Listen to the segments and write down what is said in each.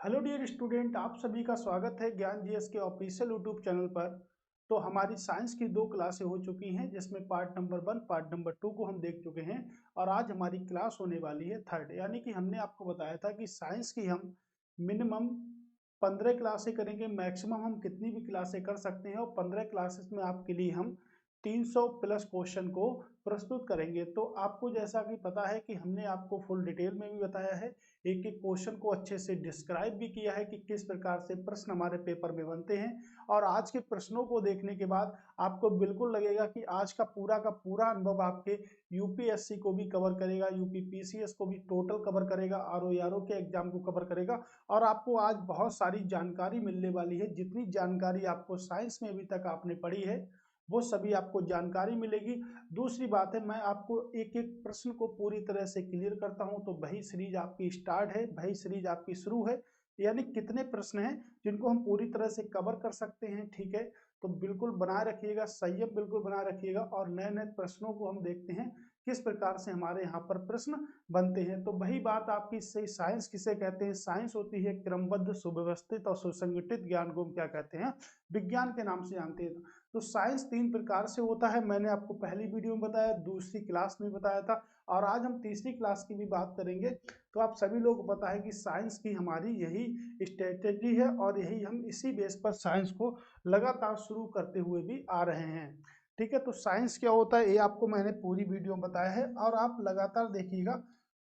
Hello dear student, आप सभी का स्वागत है ज्ञान जीएस के ऑफिशियल यूट्यूब चैनल पर। तो हमारी साइंस की दो क्लासें हो चुकी हैं, जिसमें पार्ट नंबर 1 पार्ट नंबर 2 को हम देख चुके हैं। और आज हमारी क्लास होने वाली है थर्ड, यानी कि हमने आपको बताया था कि साइंस की हम मिनिमम 15 क्लासें करेंगे। मैक्सिमम हम कितनी भी क्लासें कर सकते हैं, और 15 क्लासेस में आपके लिए हम 300 प्लस क्वेश्चन को प्रस्तुत करेंगे। तो आपको जैसा कि पता है कि हमने आपको फुल डिटेल में भी बताया है, एक एक क्वेश्चन को अच्छे से डिस्क्राइब भी किया है कि किस प्रकार से प्रश्न हमारे पेपर में बनते हैं। और आज के प्रश्नों को देखने के बाद आपको बिल्कुल लगेगा कि आज का पूरा अनुभव आपके यूपीएससी को भी कवर करेगा, यूपी पीसीएस को भी टोटल कवर करेगा, आरओ के एग्जाम को कवर करेगा। और आपको आज बहुत सारी जानकारी मिलने वाली है। जितनी जानकारी आपको साइंस में अभी तक आपने पढ़ी है, वो सभी आपको जानकारी मिलेगी। दूसरी बात है, मैं आपको एक एक प्रश्न को पूरी तरह से क्लियर करता हूं। तो वही सीरीज आपकी स्टार्ट है, वही सीरीज आपकी शुरू है। यानी कितने प्रश्न हैं जिनको हम पूरी तरह से कवर कर सकते हैं, ठीक है। तो बिल्कुल बनाए रखिएगा, संयम बिल्कुल बनाए रखिएगा। और नए नए प्रश्नों को हम देखते हैं किस प्रकार से हमारे यहाँ पर प्रश्न बनते हैं। तो वही बात आपकी साइंस किसे कहते हैं? साइंस होती है क्रमबद्ध, सुव्यवस्थित और सुसंगठित ज्ञान को हम क्या कहते हैं? विज्ञान के नाम से जानते हैं। तो साइंस 3 प्रकार से होता है, मैंने आपको पहली वीडियो में बताया, दूसरी क्लास में बताया था, और आज हम तीसरी क्लास की भी बात करेंगे। तो आप सभी लोगों को पता है कि साइंस की हमारी यही स्ट्रेटेजी है, और यही हम इसी बेस पर साइंस को लगातार शुरू करते हुए भी आ रहे हैं। ठीक है, तो साइंस क्या होता है ये आपको मैंने पूरी वीडियो में बताया है, और आप लगातार देखिएगा।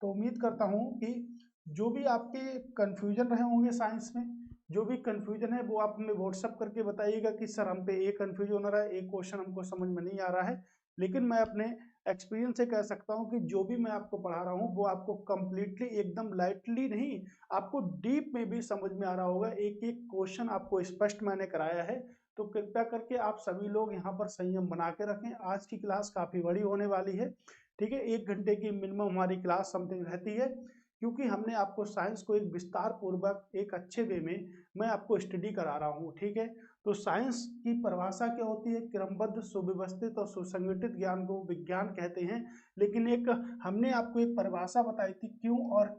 तो उम्मीद करता हूँ कि जो भी आपके कंफ्यूजन रहे होंगे साइंस में, जो भी कंफ्यूजन है वो आप हमें व्हाट्सअप करके बताइएगा कि सर हम पे ये कंफ्यूजन हो रहा है, एक क्वेश्चन हमको समझ में नहीं आ रहा है। लेकिन मैं अपने एक्सपीरियंस से कह सकता हूँ कि जो भी मैं आपको पढ़ा रहा हूँ वो आपको कंप्लीटली एकदम लाइटली नहीं, आपको डीप में भी समझ में आ रहा होगा। एक एक क्वेश्चन आपको स्पष्ट मैंने कराया है। तो कृपया करके आप सभी लोग यहाँ पर संयम बना के रखें। आज की क्लास काफी बड़ी होने वाली है, ठीक है। 1 घंटे की मिनिमम हमारी क्लास समथिंग रहती है, क्योंकि हमने आपको साइंस को एक विस्तार पूर्वक एक अच्छे वे में मैं आपको स्टडी करा रहा हूँ, ठीक है। तो साइंस की परिभाषा क्या होती है? क्रमबद्ध, सुव्यवस्थित और सुसंगठित ज्ञान को विज्ञान कहते हैं। लेकिन एक हमने आपको एक परिभाषा बताई थी, क्यों और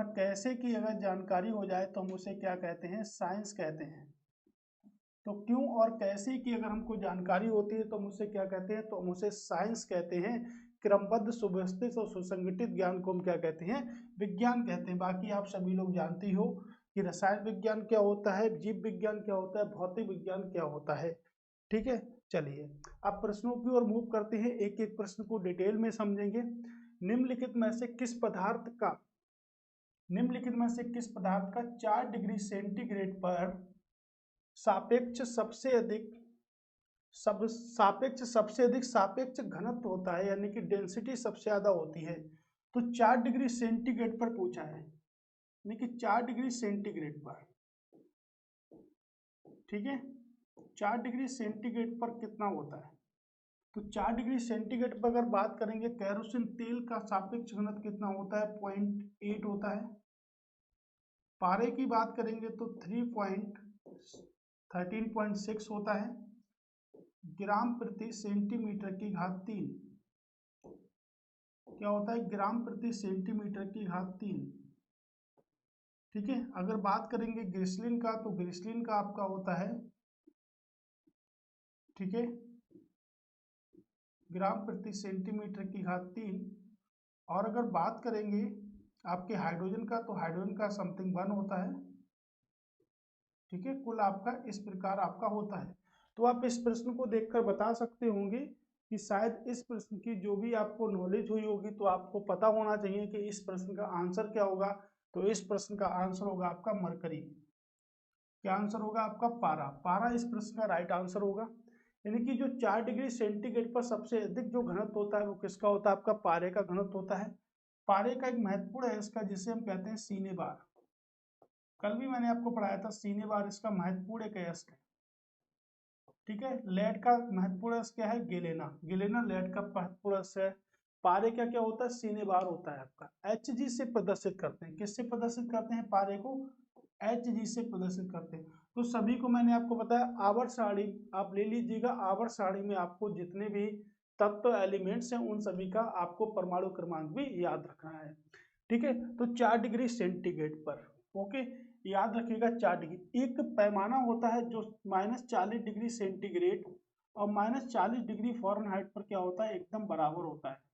कैसे की अगर जानकारी हो जाए तो हम उसे क्या कहते हैं? साइंस कहते हैं। तो क्यों और कैसे की अगर हमको जानकारी होती है तो हम उसे क्या कहते हैं? तो हम उसे साइंस कहते हैं। क्रमबद्ध, सुव्यवस्थित और सुसंगठित ज्ञान को हम क्या कहते हैं? विज्ञान कहते हैं। बाकी आप सभी लोग जानती हो कि रसायन विज्ञान क्या होता है, जीव विज्ञान क्या होता है, भौतिक विज्ञान क्या होता है, ठीक है। चलिए अब प्रश्नों की ओर मूव करते हैं, एक एक प्रश्न को डिटेल में समझेंगे। निम्नलिखित में से किस पदार्थ का निम्नलिखित में से किस पदार्थ का 4 डिग्री सेंटीग्रेड पर सापेक्ष सबसे अधिक सापेक्ष घनत्व होता है, यानी कि डेंसिटी सबसे ज्यादा होती है? तो 4 डिग्री सेंटीग्रेड पर पूछा है, यानी कि 4 डिग्री सेंटीग्रेड पर, ठीक है। 4 डिग्री सेंटीग्रेड पर कितना होता है? तो 4 डिग्री सेंटीग्रेड पर अगर बात करेंगे, कैरोसिन तेल का सापेक्ष घनत्व कितना होता है? 0.8 होता है। पारे की बात करेंगे तो 13.6 होता है। ग्राम प्रति सेंटीमीटर की घात 3 क्या होता है? ग्राम प्रति सेंटीमीटर की घात 3, ठीक है। अगर बात करेंगे ग्रिसलिन का, तो ग्रिसलिन का आपका होता है, ठीक है, ग्राम प्रति सेंटीमीटर की घात 3। और अगर बात करेंगे आपके हाइड्रोजन का, तो हाइड्रोजन का समथिंग 1 होता है, ठीक है। कुल आपका इस प्रकार आपका होता है। तो आप इस प्रश्न को देखकर बता सकते होंगे कि शायद इस प्रश्न की जो भी आपको नॉलेज हुई होगी, तो आपको पता होना चाहिए कि इस प्रश्न का आंसर क्या होगा। तो इस प्रश्न का आंसर होगा आपका मरकरी। क्या आंसर होगा आपका? पारा। पारा इस प्रश्न का राइट आंसर होगा। यानी कि जो 4 डिग्री सेंटीग्रेड पर सबसे अधिक जो घनत्व होता है वो किसका होता है? आपका पारे का घनत्व होता है। पारे का एक महत्वपूर्ण है इसका, जिसे हम कहते हैं सीने बार। कल भी मैंने आपको पढ़ाया था, सीने बार इसका महत्वपूर्ण एक अयस्क है, ठीक है। लेड का महत्वपूर्ण अयस्क क्या है? गेलेना। गेलेना लेड का महत्वपूर्ण अयस्क है। पारे का क्या होता है? सीने बार होता है आपका। Hg से प्रदर्शित करते हैं, किससे प्रदर्शित करते हैं? पारे को Hg से प्रदर्शित करते हैं। तो सभी को मैंने आपको बताया, आवर्त सारणी आप ले लीजिएगा। आवर्त सारणी में आपको जितने भी तत्व एलिमेंट्स हैं उन सभी का आपको परमाणु क्रमांक भी याद रखना है। ठीक है, तो 4 डिग्री सेंटीग्रेड पर। ओके, याद रखिएगा 4 डिग्री। एक पैमाना होता है जो -40 डिग्री सेंटीग्रेड और -40 डिग्री फ़ारेनहाइट पर क्या होता है, एकदम बराबर होता है।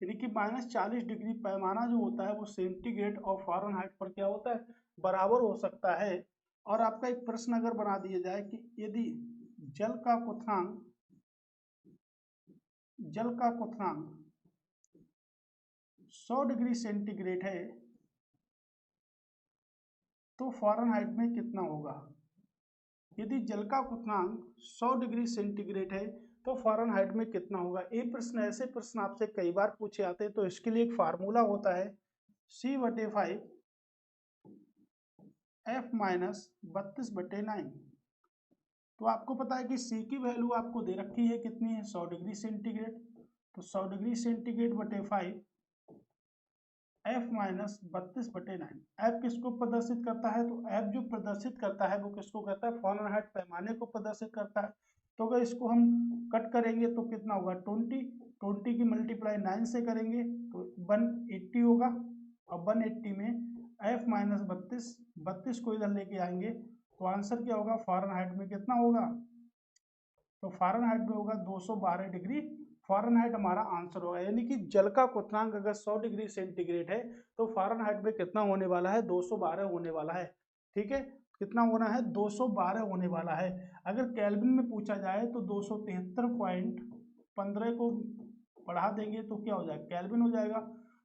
यानी कि -40 डिग्री पैमाना जो होता है वो सेंटीग्रेड और फ़ारेनहाइट पर क्या होता है, बराबर हो सकता है। और आपका एक प्रश्न अगर बना दिया जाए कि यदि जल का क्वथनांक 100 डिग्री सेंटीग्रेड है तो फ़ारेनहाइट में कितना होगा। यदि जल का क्वथनांक 100 डिग्री सेंटीग्रेड है तो फ़ारेनहाइट में कितना होगा। ये प्रश्न, ऐसे प्रश्न आपसे कई बार पूछे आते हैं। तो इसके लिए एक फार्मूला होता है C/5 F माइनस 32/9। तो आपको पता है कि C की वैल्यू आपको दे रखी है कितनी है, 100 डिग्री सेंटीग्रेड। तो 100 डिग्री सेंटीग्रेड बटे 5 F माइनस 32/9। F किसको प्रदर्शित करता है, तो F जो प्रदर्शित करता है वो किसको कहता है, फ़ारेनहाइट पैमाने को प्रदर्शित करता है। तो अगर इसको हम कट करेंगे तो कितना होगा, 20 की मल्टीप्लाई 9 से करेंगे तो 180 होगा। और 180 में F माइनस 32 को इधर लेके आएंगे तो आंसर क्या होगा, फ़ारेनहाइट में कितना होगा, तो फ़ारेनहाइट में होगा 212 डिग्री फ़ारेनहाइट हमारा आंसर होगा। यानी कि जल का क्वथनांक अगर 100 डिग्री सेंटीग्रेड है तो फ़ारेनहाइट में कितना होने वाला है, 212 होने वाला है। ठीक है, कितना होना है, 212 होने वाला है। अगर केल्विन में पूछा जाए तो 273.15 को बढ़ा देंगे तो क्या हो जाएगा, केल्विन हो जाएगा।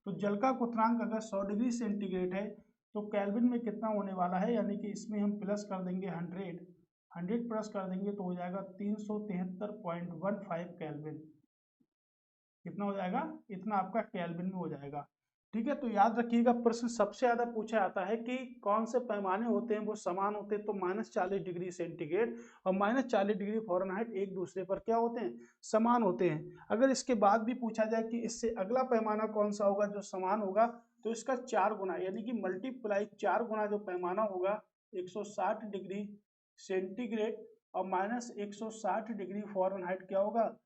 तो जल का क्वथनांक अगर 100 डिग्री सेंटीग्रेड है तो केल्विन में कितना होने वाला है, यानी कि इसमें हम प्लस कर देंगे 100 प्लस कर देंगे तो हो जाएगा 373.15 केल्विन। कितना हो जाएगा, इतना आपका केल्विन में हो जाएगा। ठीक है, तो याद रखिएगा प्रश्न सबसे ज्यादा पूछा जाता है कि कौन से पैमाने होते हैं वो समान होते हैं। तो -40 डिग्री सेंटीग्रेड और -40 डिग्री फ़ारेनहाइट एक दूसरे पर क्या होते हैं, समान होते हैं। अगर इसके बाद भी पूछा जाए कि इससे अगला पैमाना कौन सा होगा जो समान होगा, तो इसका 4 गुना यानी कि मल्टीप्लाई 4 गुना जो पैमाना होगा 160 डिग्री सेंटीग्रेड और -160 डिग्री फ़ारेनहाइट क्या होगा,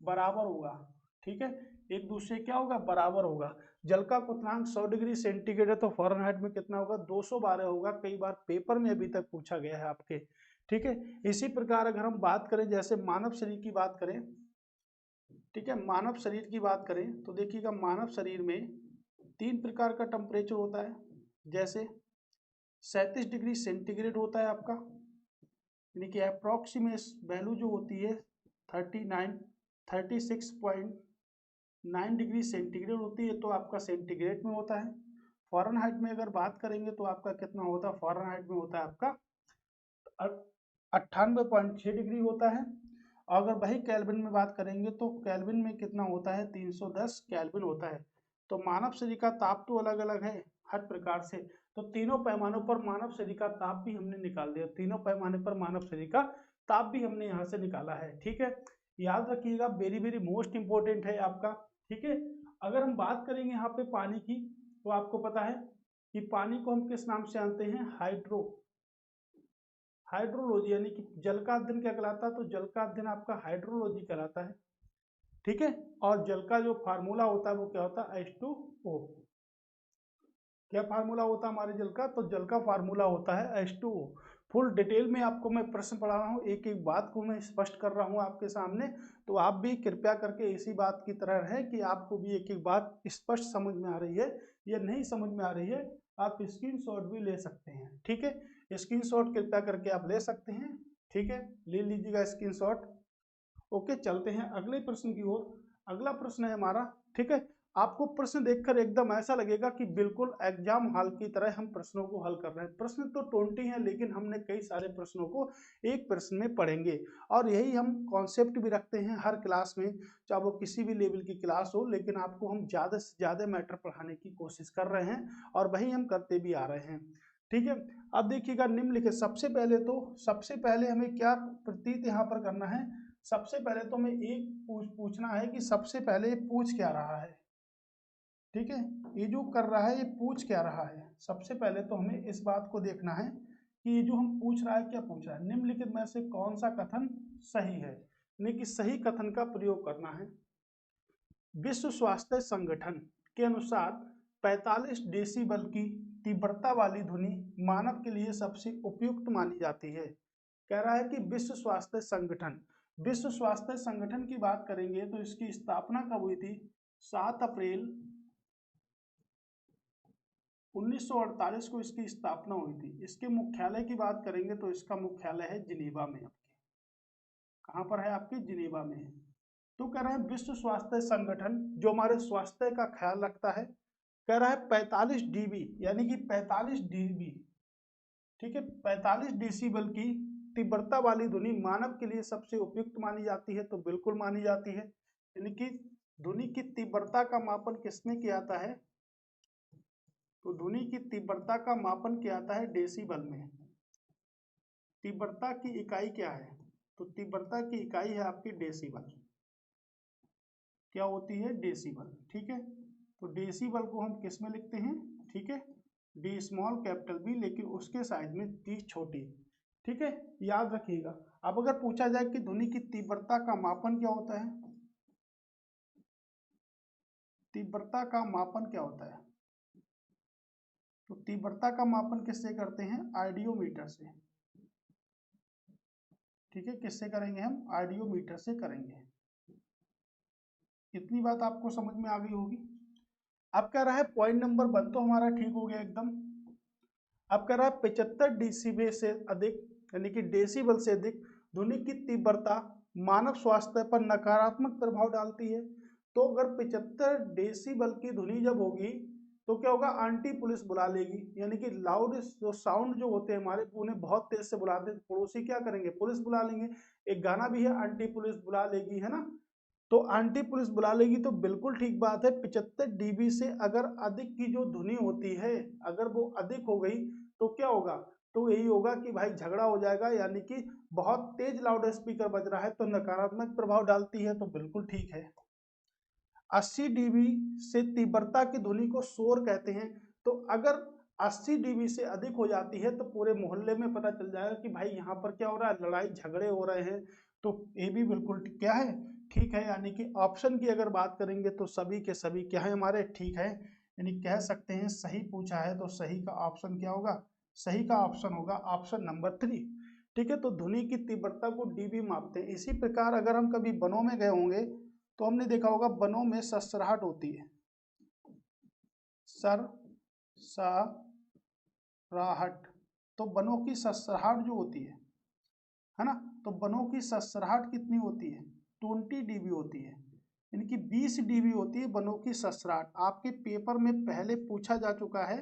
बराबर होगा। ठीक है, एक दूसरे क्या होगा, बराबर होगा। जल का क्वथनांक 100 डिग्री सेंटीग्रेड है तो फ़ारेनहाइट में कितना होगा, 212 होगा। कई बार पेपर में अभी तक पूछा गया है आपके। ठीक है, इसी प्रकार अगर हम बात करें, जैसे मानव शरीर की बात करें, ठीक है, मानव शरीर की बात करें तो देखिएगा मानव शरीर में 3 प्रकार का टेम्परेचर होता है। जैसे 37 डिग्री सेंटीग्रेड होता है आपका, यानी कि अप्रॉक्सीमेट वैल्यू जो होती है 36.9 डिग्री सेंटीग्रेड होती है, तो आपका सेंटीग्रेड में होता है। फ़ारेनहाइट में अगर बात करेंगे तो आपका कितना होता है, फ़ारेनहाइट में होता है आपका 98.6 डिग्री होता है। अगर वही केल्विन में बात करेंगे तो केल्विन में कितना होता है, 310 केल्विन होता है। तो मानव शरीर का ताप तो अलग अलग है हर प्रकार से। तो तीनों पैमानों पर मानव शरीर का ताप भी हमने निकाल दिया, तीनों पैमाने पर मानव शरीर का ताप भी हमने यहाँ से निकाला है। ठीक है, याद रखिएगा, वेरी वेरी मोस्ट इंपॉर्टेंट है आपका। ठीक है, अगर हम बात करेंगे यहाँ पे पानी की, तो आपको पता है कि पानी को हम किस नाम से जानते हैं, हाइड्रोलॉजी, यानी कि जल का अध्ययन क्या कहलाता है, तो जल का अध्ययन आपका हाइड्रोलॉजी कहलाता है। ठीक है, और जल का जो फार्मूला होता है वो क्या होता है, H2O। क्या फार्मूला होता है हमारे जल का, तो जल का फार्मूला होता है H2O। फुल डिटेल में आपको मैं प्रश्न पढ़ा रहा हूँ, एक एक बात को मैं स्पष्ट कर रहा हूँ आपके सामने। तो आप भी कृपया करके इसी बात की तरह रहें कि आपको भी एक एक बात स्पष्ट समझ में आ रही है या नहीं समझ में आ रही है। आप स्क्रीनशॉट भी ले सकते हैं। ठीक है, स्क्रीनशॉट कृपया करके आप ले सकते हैं। ठीक है, ले लीजिएगा स्क्रीनशॉट। ओके, चलते हैं अगले प्रश्न की ओर। अगला प्रश्न है हमारा, ठीक है, आपको प्रश्न देखकर एकदम ऐसा लगेगा कि बिल्कुल एग्जाम हॉल की तरह हम प्रश्नों को हल कर रहे हैं। प्रश्न तो 20 हैं लेकिन हमने कई सारे प्रश्नों को एक प्रश्न में पढ़ेंगे। और यही हम कॉन्सेप्ट भी रखते हैं हर क्लास में, चाहे वो किसी भी लेवल की क्लास हो, लेकिन आपको हम ज़्यादा से ज़्यादा मैटर पढ़ाने की कोशिश कर रहे हैं और वही हम करते भी आ रहे हैं। ठीक है, अब देखिएगा निम्नलिखित, सबसे पहले हमें क्या प्रतीत यहाँ पर करना है। सबसे पहले तो हमें एक पूछना है कि सबसे पहले ये पूछ क्या रहा है। ठीक है, ये जो कर रहा है ये पूछ क्या रहा है। सबसे पहले तो हमें इस बात को देखना है कि ये जो हम पूछ रहा है क्या पूछ रहा है, निम्नलिखित में से कौन सा कथन सही है, यानी कि सही कथन का प्रयोग करना है। विश्व स्वास्थ्य संगठन के अनुसार 45 डेसिबल की तीव्रता वाली ध्वनि मानव के लिए सबसे उपयुक्त मानी जाती है। कह रहा है कि विश्व स्वास्थ्य संगठन की बात करेंगे तो इसकी स्थापना कब हुई थी? 7 अप्रैल 1948 को इसकी स्थापना हुई थी। इसके मुख्यालय की बात करेंगे तो इसका मुख्यालय है जिनेवा में। आपके कहाँ पर है? आपके जिनेवा में है। तो कह रहे हैं विश्व स्वास्थ्य संगठन जो हमारे स्वास्थ्य का ख्याल रखता है, कह रहा है 45 डीबी यानी कि 45 डीबी, ठीक है, 45 डेसिबल की तीव्रता वाली ध्वनि मानव के लिए सबसे उपयुक्त मानी जाती है। तो बिल्कुल मानी जाती है। यानी कि ध्वनि की तीव्रता का मापन किसमें किया जाता है? तो ध्वनि की तीव्रता का मापन किया जाता है डेसिबल में। तीव्रता की इकाई क्या है? तो तीव्रता की इकाई है आपकी डेसिबल। क्या होती है? डेसिबल। ठीक है, तो डेसिबल को हम किस में लिखते हैं? ठीक है, डी स्मॉल कैपिटल बी, लेकिन उसके साइड में टी छोटी। ठीक है, याद रखिएगा। अब अगर पूछा जाए कि ध्वनि की तीव्रता का मापन क्या होता है, तीव्रता का मापन क्या होता है? तो तीव्रता का मापन किससे करते हैं? आइडियोमीटर से। ठीक है, किससे करेंगे हम? आइडियोमीटर से करेंगे। इतनी बात आपको समझ में आ गई होगी। अब कह रहा है पॉइंट नंबर 1 तो हमारा ठीक हो गया एकदम। अब कह रहा है 75 डेसिबल से अधिक यानी कि डेसिबल से अधिक ध्वनि की तीव्रता मानव स्वास्थ्य पर नकारात्मक प्रभाव डालती है। तो अगर 75 डेसिबल की ध्वनि जब होगी तो क्या होगा? आंटी पुलिस बुला लेगी। यानी कि लाउड जो साउंड जो होते हैं हमारे, उन्हें बहुत तेज से बुलाते हैं, पड़ोसी क्या करेंगे? पुलिस बुला लेंगे। एक गाना भी है, आंटी पुलिस बुला लेगी, है ना? तो आंटी पुलिस बुला लेगी, तो बिल्कुल ठीक बात है। 75 डीबी से अगर अधिक की जो ध्वनि होती है, अगर वो अधिक हो गई तो क्या होगा? तो यही होगा कि भाई झगड़ा हो जाएगा, यानी कि बहुत तेज लाउड स्पीकर बज रहा है तो नकारात्मक प्रभाव डालती है। तो बिल्कुल ठीक है। 80 डीबी से तीव्रता की ध्वनि को शोर कहते हैं। तो अगर 80 डीबी से अधिक हो जाती है तो पूरे मोहल्ले में पता चल जाएगा कि भाई यहाँ पर क्या हो रहा है? लड़ाई झगड़े हो रहे हैं। तो ये भी बिल्कुल क्या है? ठीक है। यानी कि ऑप्शन की अगर बात करेंगे तो सभी के सभी क्या है हमारे? ठीक है। यानी कह सकते हैं सही पूछा है तो सही का ऑप्शन क्या होगा? सही का ऑप्शन होगा ऑप्शन नंबर 3। ठीक है, तो ध्वनि की तीव्रता को डीबी मापते हैं। इसी प्रकार अगर हम कभी वनों में गए होंगे तो हमने देखा होगा वनों में सरसराहट होती है। सरसराहट, तो वनों की सरसराहट जो होती है ना? तो वनों की सरसराहट कितनी होती है? 20 डीबी होती है। यानी कि 20 डीबी होती है वनों की सरसराहट। आपके पेपर में पहले पूछा जा चुका है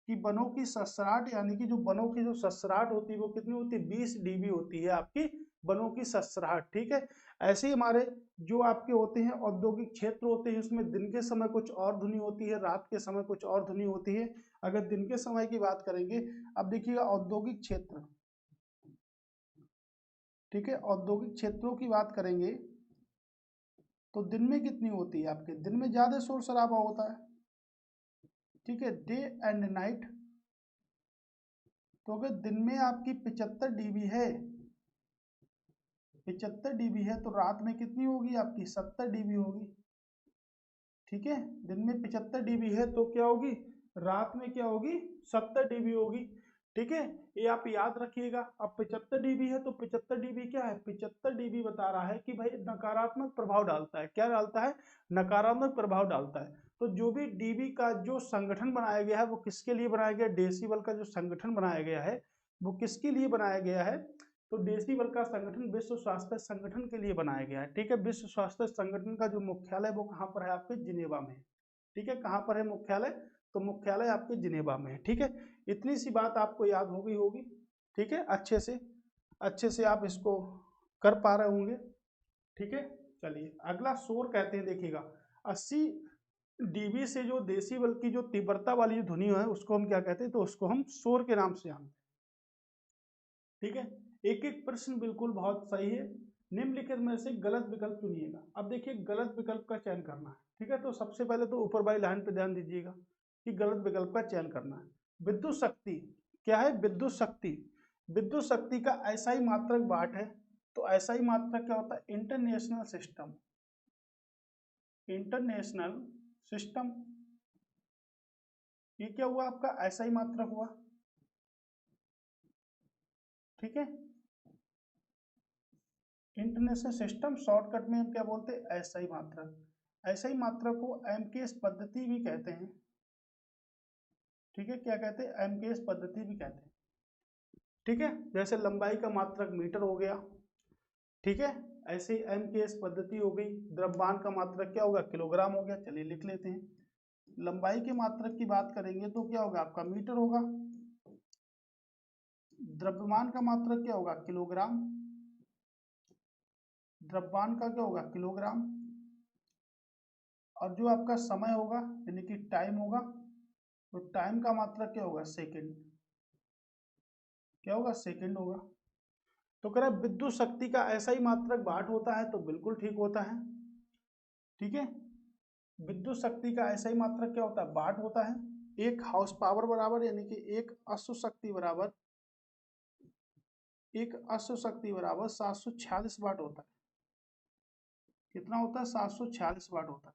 कि वनों की सरसराहट, यानी कि जो वनों की जो सरसराहट होती है वो कितनी होती है? 20 डीबी होती है आपकी वनों की सरसराहट। ठीक है, ऐसे ही हमारे जो आपके होते हैं औद्योगिक क्षेत्र होते हैं, उसमें दिन के समय कुछ और ध्वनि होती है, रात के समय कुछ और ध्वनि होती है। अगर दिन के समय की बात करेंगे, अब देखिएगा औद्योगिक क्षेत्र, ठीक है, औद्योगिक क्षेत्रों की बात करेंगे तो दिन में कितनी होती है? आपके दिन में ज्यादा शोर शराबा होता है। ठीक है, डे एंड नाइट। तो अगर दिन में आपकी 75 डीबी है, 75 डीबी है, तो रात में कितनी होगी आपकी? 70 डीबी होगी। ठीक है, दिन में 75 डीबी है तो क्या होगी? रात में क्या होगी? 70 डीबी होगी। ठीक है, ये आप याद रखिएगा। अब 75 डीबी है तो 75 डीबी क्या है? 75 डीबी बता रहा है कि भाई नकारात्मक प्रभाव डालता है। क्या डालता है? नकारात्मक प्रभाव डालता है। तो जो भी डीबी का जो संगठन बनाया गया है वो किसके लिए बनाया गया? डेसिबल का जो संगठन बनाया गया है वो किसके लिए बनाया गया है? तो डेसिबल का संगठन विश्व स्वास्थ्य संगठन के लिए बनाया गया है। ठीक है, विश्व स्वास्थ्य संगठन का जो मुख्यालय वो कहाँ पर है? आपके जिनेवा में। ठीक है, कहाँ पर है मुख्यालय? तो मुख्यालय आपके जिनेवा में है। ठीक है, इतनी सी बात आपको याद हो गई होगी। ठीक है, अच्छे से आप इसको कर पा रहे होंगे। ठीक है, चलिए अगला शोर कहते हैं। देखिएगा 80 डीबी से जो डेसिबल की जो तीव्रता वाली ध्वनि है उसको हम क्या कहते हैं? तो उसको हम शोर के नाम से जानते हैं। ठीक है, एक एक प्रश्न बिल्कुल बहुत सही है। निम्नलिखित में से गलत विकल्प चुनिएगा। अब देखिए गलत विकल्प का चयन करना है। ठीक है, तो सबसे पहले तो ऊपर वाली लाइन पे ध्यान दीजिएगा कि गलत विकल्प का चयन करना है। विद्युत शक्ति क्या है? विद्युत शक्ति, विद्युत शक्ति का ऐसा ही मात्रक वाट है। तो ऐसा ही मात्रक क्या होता है? International system, international system. ये क्या हुआ आपका SI मात्रक हुआ, ठीक है। इंटरनेशनल सिस्टम शॉर्टकट में हम क्या बोलते हैं, SI मात्रक। SI मात्रक को MKS पद्धति भी कहते हैं, ठीक है। क्या कहते हैं, MKS पद्धति भी कहते हैं, ठीक है। जैसे लंबाई का मात्रक मीटर हो गया, ठीक है, ऐसे ही MKS पद्धति हो गई। द्रव्यमान का मात्रक क्या होगा, किलोग्राम हो गया। चलिए लिख लेते हैं। लंबाई के मात्रक की बात करेंगे तो क्या होगा आपका, मीटर होगा। द्रव्यमान का मात्रक क्या होगा, किलोग्राम। द्रव्यमान का क्या होगा, किलोग्राम। और जो आपका समय होगा यानी कि टाइम होगा, तो टाइम का मात्रक क्या होगा, सेकंड। क्या होगा, सेकंड होगा। तो कह रहा है विद्युत शक्ति का ऐसा ही मात्रक वाट होता है, तो बिल्कुल ठीक होता है, ठीक है। विद्युत शक्ति का ऐसा ही मात्रक क्या होता है, वाट होता है। एक हाउस पावर बराबर यानी कि एक अश्व शक्ति बराबर 746 वाट होता है। कितना होता है, 746 वाट होता है,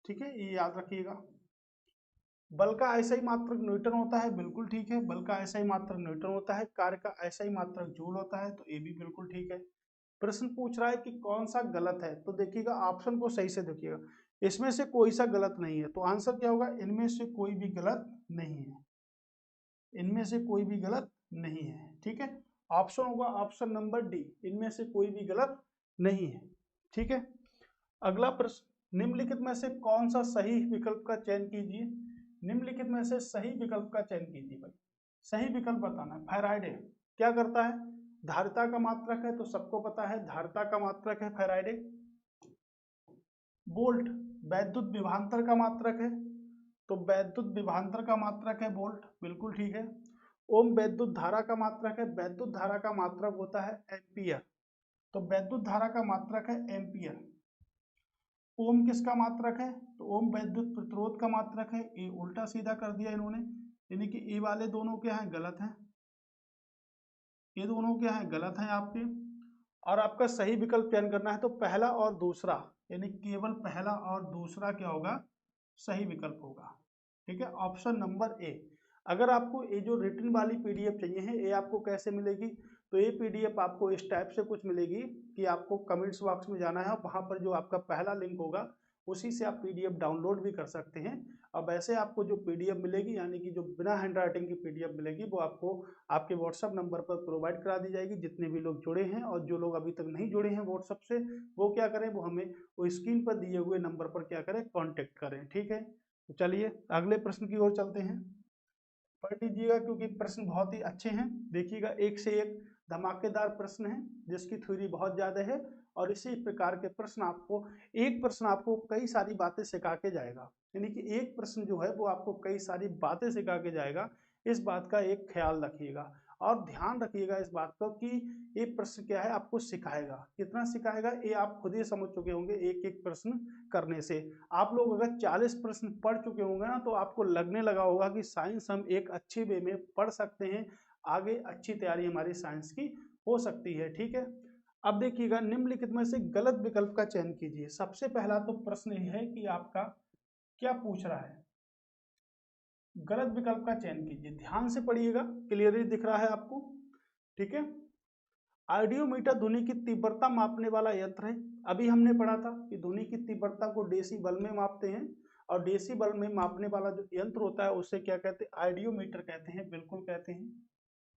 ठीक है, ये याद रखिएगा। बल का ऐसा ही मात्रक न्यूटन होता है, बिल्कुल ठीक है, बल का ऐसा ही मात्रक न्यूटन होता है। कार्य का ऐसा ही मात्रक जूल होता है, तो ये भी बिल्कुल ठीक है। प्रश्न पूछ रहा है कि कौन सा गलत है, तो देखिएगा ऑप्शन को सही से देखिएगा, इसमें से कोई सा गलत नहीं है। तो आंसर क्या होगा, इनमें से कोई भी गलत नहीं है, इनमें से कोई भी गलत नहीं है, ठीक है। ऑप्शन होगा ऑप्शन नंबर डी, इनमें से कोई भी गलत नहीं है, ठीक है। अगला प्रश्न, निम्नलिखित में से कौन सा सही विकल्प का चयन कीजिए। निम्नलिखित में से सही विकल्प का चयन कीजिए भाई, सही विकल्प बताना है। फैराडे क्या करता है, धारिता का मात्रक है, तो सबको पता है धारिता का मात्रक है फैराडे। वोल्ट वैद्युत विभवांतर का मात्रक है, तो वैद्युत विभवांतर का मात्रक है वोल्ट, बिल्कुल ठीक है। ओम वैद्युत धारा का मात्रक है, वैद्युत धारा का मात्रक होता है एम्पियर, तो वैद्युत धारा का मात्रक है एम्पियर। ओम किसका मात्रक है, तो ओम वैद्युत प्रतिरोध का मात्रक है। ये उल्टा सीधा कर दिया इन्होंने, यानी कि ये वाले दोनों क्या है, गलत है, ये दोनों क्या है, गलत है आपके। और आपका सही विकल्प चयन करना है, तो पहला और दूसरा, यानी केवल पहला और दूसरा क्या होगा, सही विकल्प होगा, ठीक है। Option number A. अगर आपको ये जो रिटन वाली PDF चाहिए है, ये आपको कैसे मिलेगी, तो ये PDF आपको इस टाइप से कुछ मिलेगी कि आपको कमेंट्स बॉक्स में जाना है, वहां पर जो आपका पहला लिंक होगा उसी से आप PDF डाउनलोड भी कर सकते हैं। और वैसे आपको जो PDF मिलेगी, यानी कि जो बिना हैंड राइटिंग की PDF मिलेगी, वो आपको आपके व्हाट्सअप नंबर पर प्रोवाइड करा दी जाएगी। जितने भी लोग जुड़े हैं और जो लोग अभी तक नहीं जुड़े हैं व्हाट्सअप से, वो क्या करें, वो हमें वो स्क्रीन पर दिए हुए नंबर पर क्या करें, कांटेक्ट करें, ठीक है। तो चलिए अगले प्रश्न की ओर चलते हैं। पढ़ लीजिएगा क्योंकि प्रश्न बहुत ही अच्छे हैं। देखिएगा एक से एक धमाकेदार प्रश्न है, जिसकी थ्योरी बहुत ज्यादा है। और इसी प्रकार के प्रश्न आपको, एक प्रश्न आपको कई सारी बातें सिखा के जाएगा, यानी कि एक प्रश्न जो है वो आपको कई सारी बातें सिखा के जाएगा। इस बात का एक ख्याल रखिएगा और ध्यान रखिएगा इस बात का कि ये प्रश्न क्या है, आपको सिखाएगा। कितना सिखाएगा ये आप खुद ही समझ चुके होंगे एक एक प्रश्न करने से। आप लोग अगर 40 प्रश्न पढ़ चुके होंगे ना, तो आपको लगने लगा होगा कि साइंस हम एक अच्छे वे में पढ़ सकते हैं, आगे अच्छी तैयारी हमारी साइंस की हो सकती है, ठीक है। अब देखिएगा, निम्नलिखित में से गलत विकल्प का चयन कीजिए। सबसे पहला तो प्रश्न यह है कि आपका क्या पूछ रहा है, गलत विकल्प का चयन कीजिए। ध्यान से पढ़िएगा, क्लियरली दिख रहा है आपको, ठीक है। आइडियोमीटर ध्वनि की तीव्रता मापने वाला यंत्र है। अभी हमने पढ़ा था कि ध्वनि की तीव्रता को डेसिबल में मापते हैं, और डेसिबल में मापने वाला जो यंत्र होता है उसे क्या कहते हैं, आइडियोमीटर कहते हैं, बिल्कुल कहते हैं,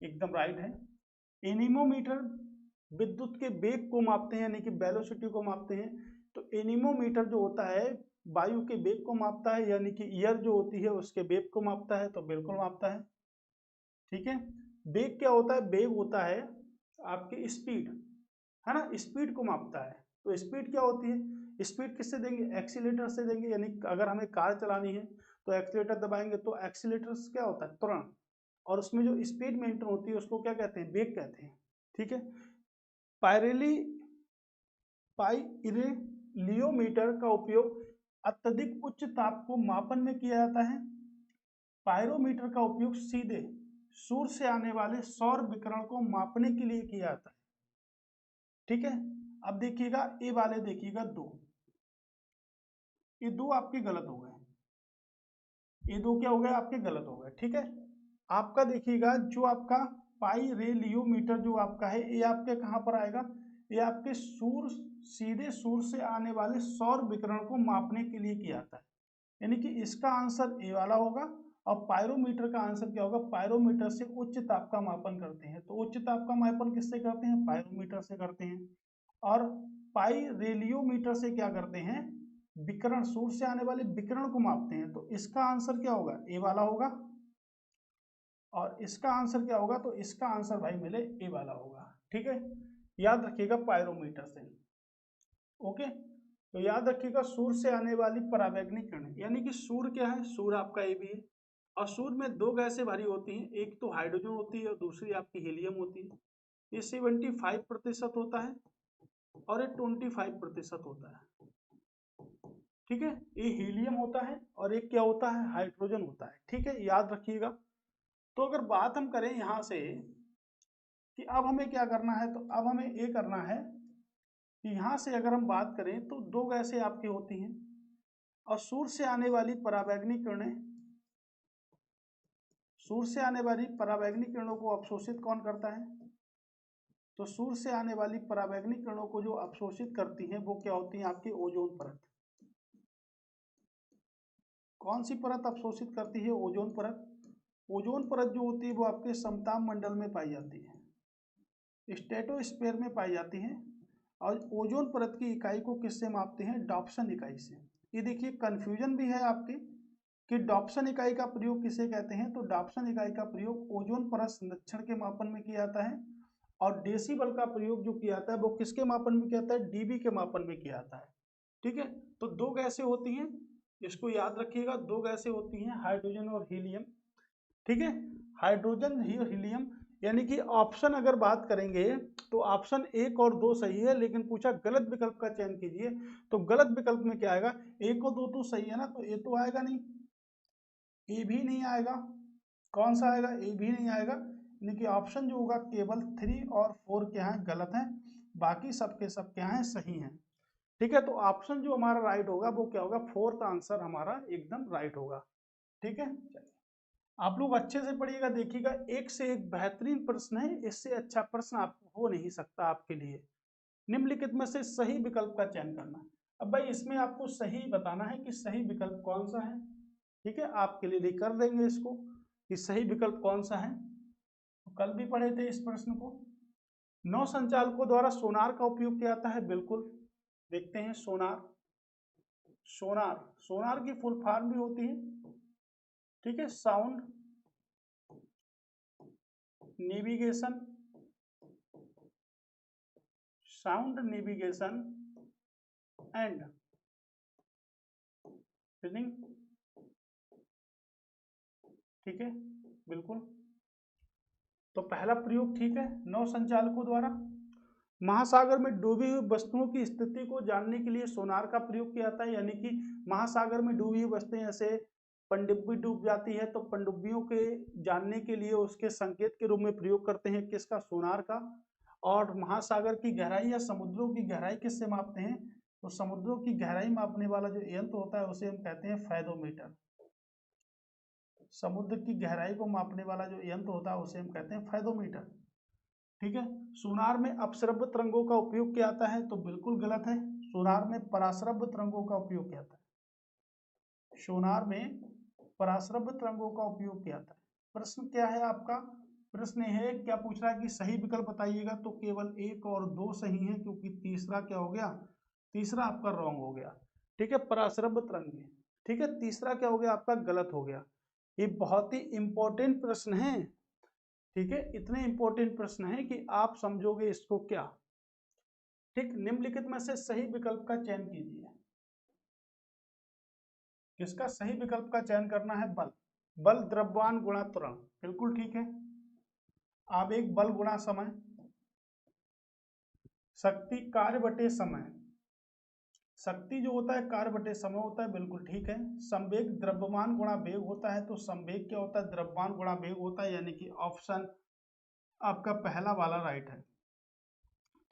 एकदम राइट है। एनीमोमीटर विद्युत के वेग को मापते हैं, यानी कि वेलोसिटी को मापते हैं। तो एनीमोमीटर जो होता है वायु के वेग को मापता है, यानी कि एयर जो होती है उसके वेग को मापता है, तो बिल्कुल मापता है, ठीक है। वेग क्या होता है, वेग होता है आपकी स्पीड, है ना, स्पीड को मापता है। तो स्पीड क्या होती है, स्पीड किससे देंगे, एक्सीलेटर से देंगे। यानी अगर हमें कार चलानी है तो एक्सीलेटर दबाएंगे, तो एक्सीलेटर क्या होता है, त्वरण। और उसमें जो स्पीड मेंटेन होती है उसको क्या कहते हैं, वेग कहते हैं, ठीक है। पायरेली पाइरेलियोमीटर का उपयोग अत्यधिक उच्च ताप को मापन में किया जाता है। पायरोमीटर का उपयोग सीधे सूर्य से आने वाले सौर विकिरण को मापने के लिए किया जाता है, ठीक है। अब देखिएगा ये वाले, देखिएगा दो, ये दो आपके गलत हो गए, ये दो क्या हो गए आपके गलत हो गए। ठीक है, आपका देखिएगा जो आपका पाइरेलियोमीटर जो आपका है ये आपके कहाँ पर आएगा, ये आपके सीधे सूर्य से आने वाले सौर विकिरण को मापने के लिए किया जाता है, यानी कि इसका आंसर ए वाला होगा। और पायरोमीटर का आंसर क्या होगा, पायरोमीटर से उच्च ताप का मापन करते हैं, तो उच्च ताप का मापन किससे करते हैं, पायरोमीटर से करते हैं। और पाइरेलियोमीटर से क्या करते हैं, विकिरण, सूर्य से आने वाले विकिरण को मापते हैं, तो इसका आंसर क्या होगा, ए वाला होगा। और इसका आंसर क्या होगा, तो इसका आंसर भाई मिले ए वाला होगा। ठीक है, याद रखिएगा पायरोमीटर से। ओके, तो याद रखिएगा सूर्य से आने वाली परावैंगनिक किरण, यानी कि सूर्य क्या है, सूर्य आपका ए भी है। और सूर्य में दो गैसें भारी होती हैं, एक तो हाइड्रोजन होती है और दूसरी आपकी हीलियम होती है। ये 75% होता है और ये 25% होता है। ठीक है, ये हीलियम होता है और एक क्या होता है, हाइड्रोजन होता है। ठीक है, याद रखिएगा। तो अगर बात हम करें यहां से कि अब हमें क्या करना है, तो अब हमें ये करना है कि यहां से अगर हम बात करें तो दो गैसें आपकी होती हैं और सूर्य से आने वाली परावैंगनिक किरणें, सूर्य से आने वाली परावैंगनिक किरणों को अवशोषित कौन करता है, तो सूर्य से आने वाली परावैंगनिक किरणों को जो अवशोषित करती हैं वो क्या होती है, आपकी ओजोन परत। कौन सी परत अवशोषित करती है, ओजोन परत। ओजोन परत जो होती है वो आपके समताप मंडल में पाई जाती है, स्ट्रेटोस्फीयर में पाई जाती है। और ओजोन परत की इकाई को किससे मापते हैं, डॉप्सन इकाई से। ये देखिए कंफ्यूजन भी है आपके कि डॉप्सन इकाई का प्रयोग किसे कहते हैं, तो डॉप्सन इकाई का प्रयोग ओजोन परत संरक्षण के मापन में किया जाता है। और डेसिबल का प्रयोग जो किया जाता है वो किसके मापन में किया जाता है, डीबी के मापन में किया जाता है। ठीक है, तो दो गैसें होती हैं, इसको याद रखिएगा, दो गैसें होती हैं, हाइड्रोजन और हीलियम। ठीक है, हाइड्रोजन और हीलियम, यानी कि ऑप्शन अगर बात करेंगे तो ऑप्शन एक और दो सही है, लेकिन पूछा गलत विकल्प का चयन कीजिए, तो गलत विकल्प में क्या आएगा, एक और दो तो सही है ना, तो ए तो आएगा नहीं, ए भी नहीं आएगा। कौन सा आएगा, ए भी नहीं आएगा, यानी कि ऑप्शन जो होगा केवल 3 और 4 क्या है, गलत है, बाकी सबके सब क्या है, सही हैं। ठीक है, तो ऑप्शन जो हमारा राइट होगा वो क्या होगा, फोर्थ आंसर हमारा एकदम राइट होगा। ठीक है, आप लोग अच्छे से पढ़िएगा, देखिएगा एक से एक बेहतरीन प्रश्न है, इससे अच्छा प्रश्न आप हो नहीं सकता आपके लिए। निम्नलिखित में से सही विकल्प का चयन करना। अब भाई इसमें आपको सही बताना है कि सही विकल्प कौन सा है। ठीक है, आपके लिए लिख कर देंगे इसको कि सही विकल्प कौन सा है। तो कल भी पढ़े थे इस प्रश्न को। नौ संचालकों द्वारा सोनार का उपयोग किया जाता है, बिल्कुल देखते हैं सोनार। सोनार, सोनार की फुल फॉर्म भी होती है, ठीक है, sound navigation, sound navigation and reading. ठीक है, बिल्कुल। तो पहला प्रयोग ठीक है, नौ संचालकों द्वारा। महासागर में डूबी हुई वस्तुओं की स्थिति को जानने के लिए सोनार का प्रयोग किया जाता है, यानी कि महासागर में डूबी हुई वस्तुएं, जैसे पनडुब्बी डूब जाती है तो पनडुब्बियों के जानने के लिए उसके संकेत के रूप में प्रयोग करते हैं किसका, सोनार का। और महासागर की गहराई या समुद्रों की गहराई किससे मापते हैं, तो समुद्रों की गहराई मापने वाला जो यंत्र होता है उसे हम कहते हैं फैदोमीटर। समुद्र की गहराई को मापने वाला जो यंत्र होता है उसे हम कहते हैं फैदोमीटर। ठीक है, सोनार में अपश्रव्य तरंगों का उपयोग किया जाता है, तो बिल्कुल गलत है, सोनार में पराश्रव्य तरंगों का उपयोग किया जाता है। सोनार में पराश्रव्य तरंगों का उपयोग किया जाता है। प्रश्न क्या है आपका, प्रश्न है क्या पूछ रहा है कि सही विकल्प बताइएगा, तो केवल एक और दो सही है, क्योंकि तीसरा क्या हो गया, तीसरा आपका रॉन्ग हो गया। ठीक है, पराश्रव्य तरंग, ठीक है, तीसरा क्या हो गया आपका, गलत हो गया। ये बहुत ही इंपॉर्टेंट प्रश्न है। ठीक है, इतने इंपॉर्टेंट प्रश्न है कि आप समझोगे इसको क्या। ठीक, निम्नलिखित में से सही विकल्प का चयन कीजिए। किसका सही विकल्प का चयन करना है, बल। बल द्रव्यमान गुणा त्वरण, बिल्कुल ठीक है। आवेग बल गुणा समय, शक्ति कार्य बटे समय, शक्ति जो होता है कार्य बटे समय होता है, बिल्कुल ठीक है। संवेग द्रव्यमान गुणा वेग होता है, तो संवेग क्या होता है, द्रव्यमान गुणा वेग होता है, यानी कि ऑप्शन आपका पहला वाला राइट है।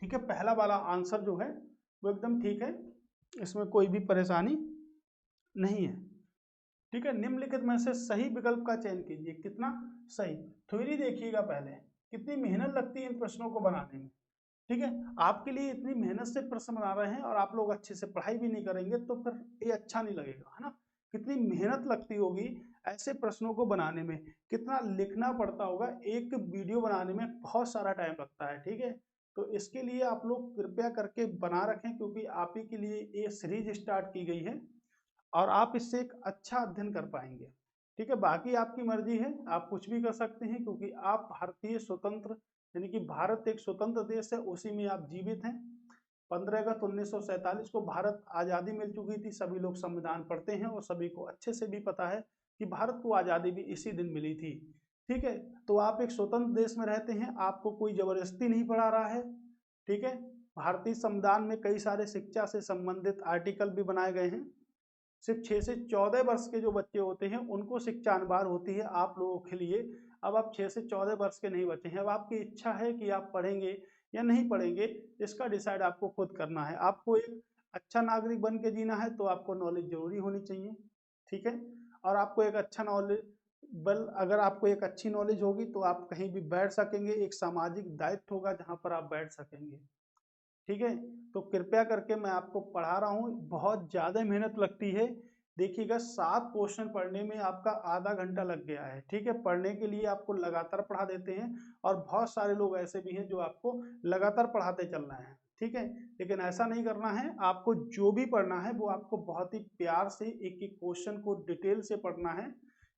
ठीक है, पहला वाला आंसर जो है वो एकदम ठीक है, इसमें कोई भी परेशानी नहीं है। ठीक है, निम्नलिखित में से सही विकल्प का चयन कीजिए। कितना सही? थ्योरी देखिएगा पहले, कितनी मेहनत लगती है इन प्रश्नों को बनाने में। ठीक है, आपके लिए इतनी मेहनत से प्रश्न बना रहे हैं और आप लोग अच्छे से पढ़ाई भी नहीं करेंगे तो फिर ये अच्छा नहीं लगेगा, है ना। कितनी मेहनत लगती होगी ऐसे प्रश्नों को बनाने में, कितना लिखना पड़ता होगा, एक वीडियो बनाने में बहुत सारा टाइम लगता है। ठीक है, तो इसके लिए आप लोग कृपया करके बना रखें, क्योंकि आप ही के लिए ये सीरीज स्टार्ट की गई है और आप इससे एक अच्छा अध्ययन कर पाएंगे। ठीक है, बाकी आपकी मर्जी है, आप कुछ भी कर सकते हैं, क्योंकि आप भारतीय स्वतंत्र यानी कि भारत एक स्वतंत्र देश है, उसी में आप जीवित हैं। 15 अगस्त 1947 को भारत आज़ादी मिल चुकी थी। सभी लोग संविधान पढ़ते हैं और सभी को अच्छे से भी पता है कि भारत को आज़ादी भी इसी दिन मिली थी। ठीक है, तो आप एक स्वतंत्र देश में रहते हैं, आपको कोई जबरदस्ती नहीं पढ़ा रहा है। ठीक है, भारतीय संविधान में कई सारे शिक्षा से संबंधित आर्टिकल भी बनाए गए हैं। सिर्फ 6 से 14 वर्ष के जो बच्चे होते हैं उनको शिक्षा अनिवार्य होती है आप लोगों के लिए। अब आप 6 से 14 वर्ष के नहीं बचे हैं, अब आपकी इच्छा है कि आप पढ़ेंगे या नहीं पढ़ेंगे, इसका डिसाइड आपको खुद करना है। आपको एक अच्छा नागरिक बन के जीना है तो आपको नॉलेज जरूरी होनी चाहिए। ठीक है, और आपको एक अच्छा नॉलेज अगर आपको एक अच्छी नॉलेज होगी तो आप कहीं भी बैठ सकेंगे, एक सामाजिक दायित्व होगा जहाँ पर आप बैठ सकेंगे। ठीक है, तो कृपया करके मैं आपको पढ़ा रहा हूँ, बहुत ज़्यादा मेहनत लगती है। देखिएगा 7 क्वेश्चन पढ़ने में आपका आधा घंटा लग गया है। ठीक है, पढ़ने के लिए आपको लगातार पढ़ा देते हैं और बहुत सारे लोग ऐसे भी हैं जो आपको लगातार पढ़ाते चलना है। ठीक है, लेकिन ऐसा नहीं करना है, आपको जो भी पढ़ना है वो आपको बहुत ही प्यार से एक एक क्वेश्चन को डिटेल से पढ़ना है,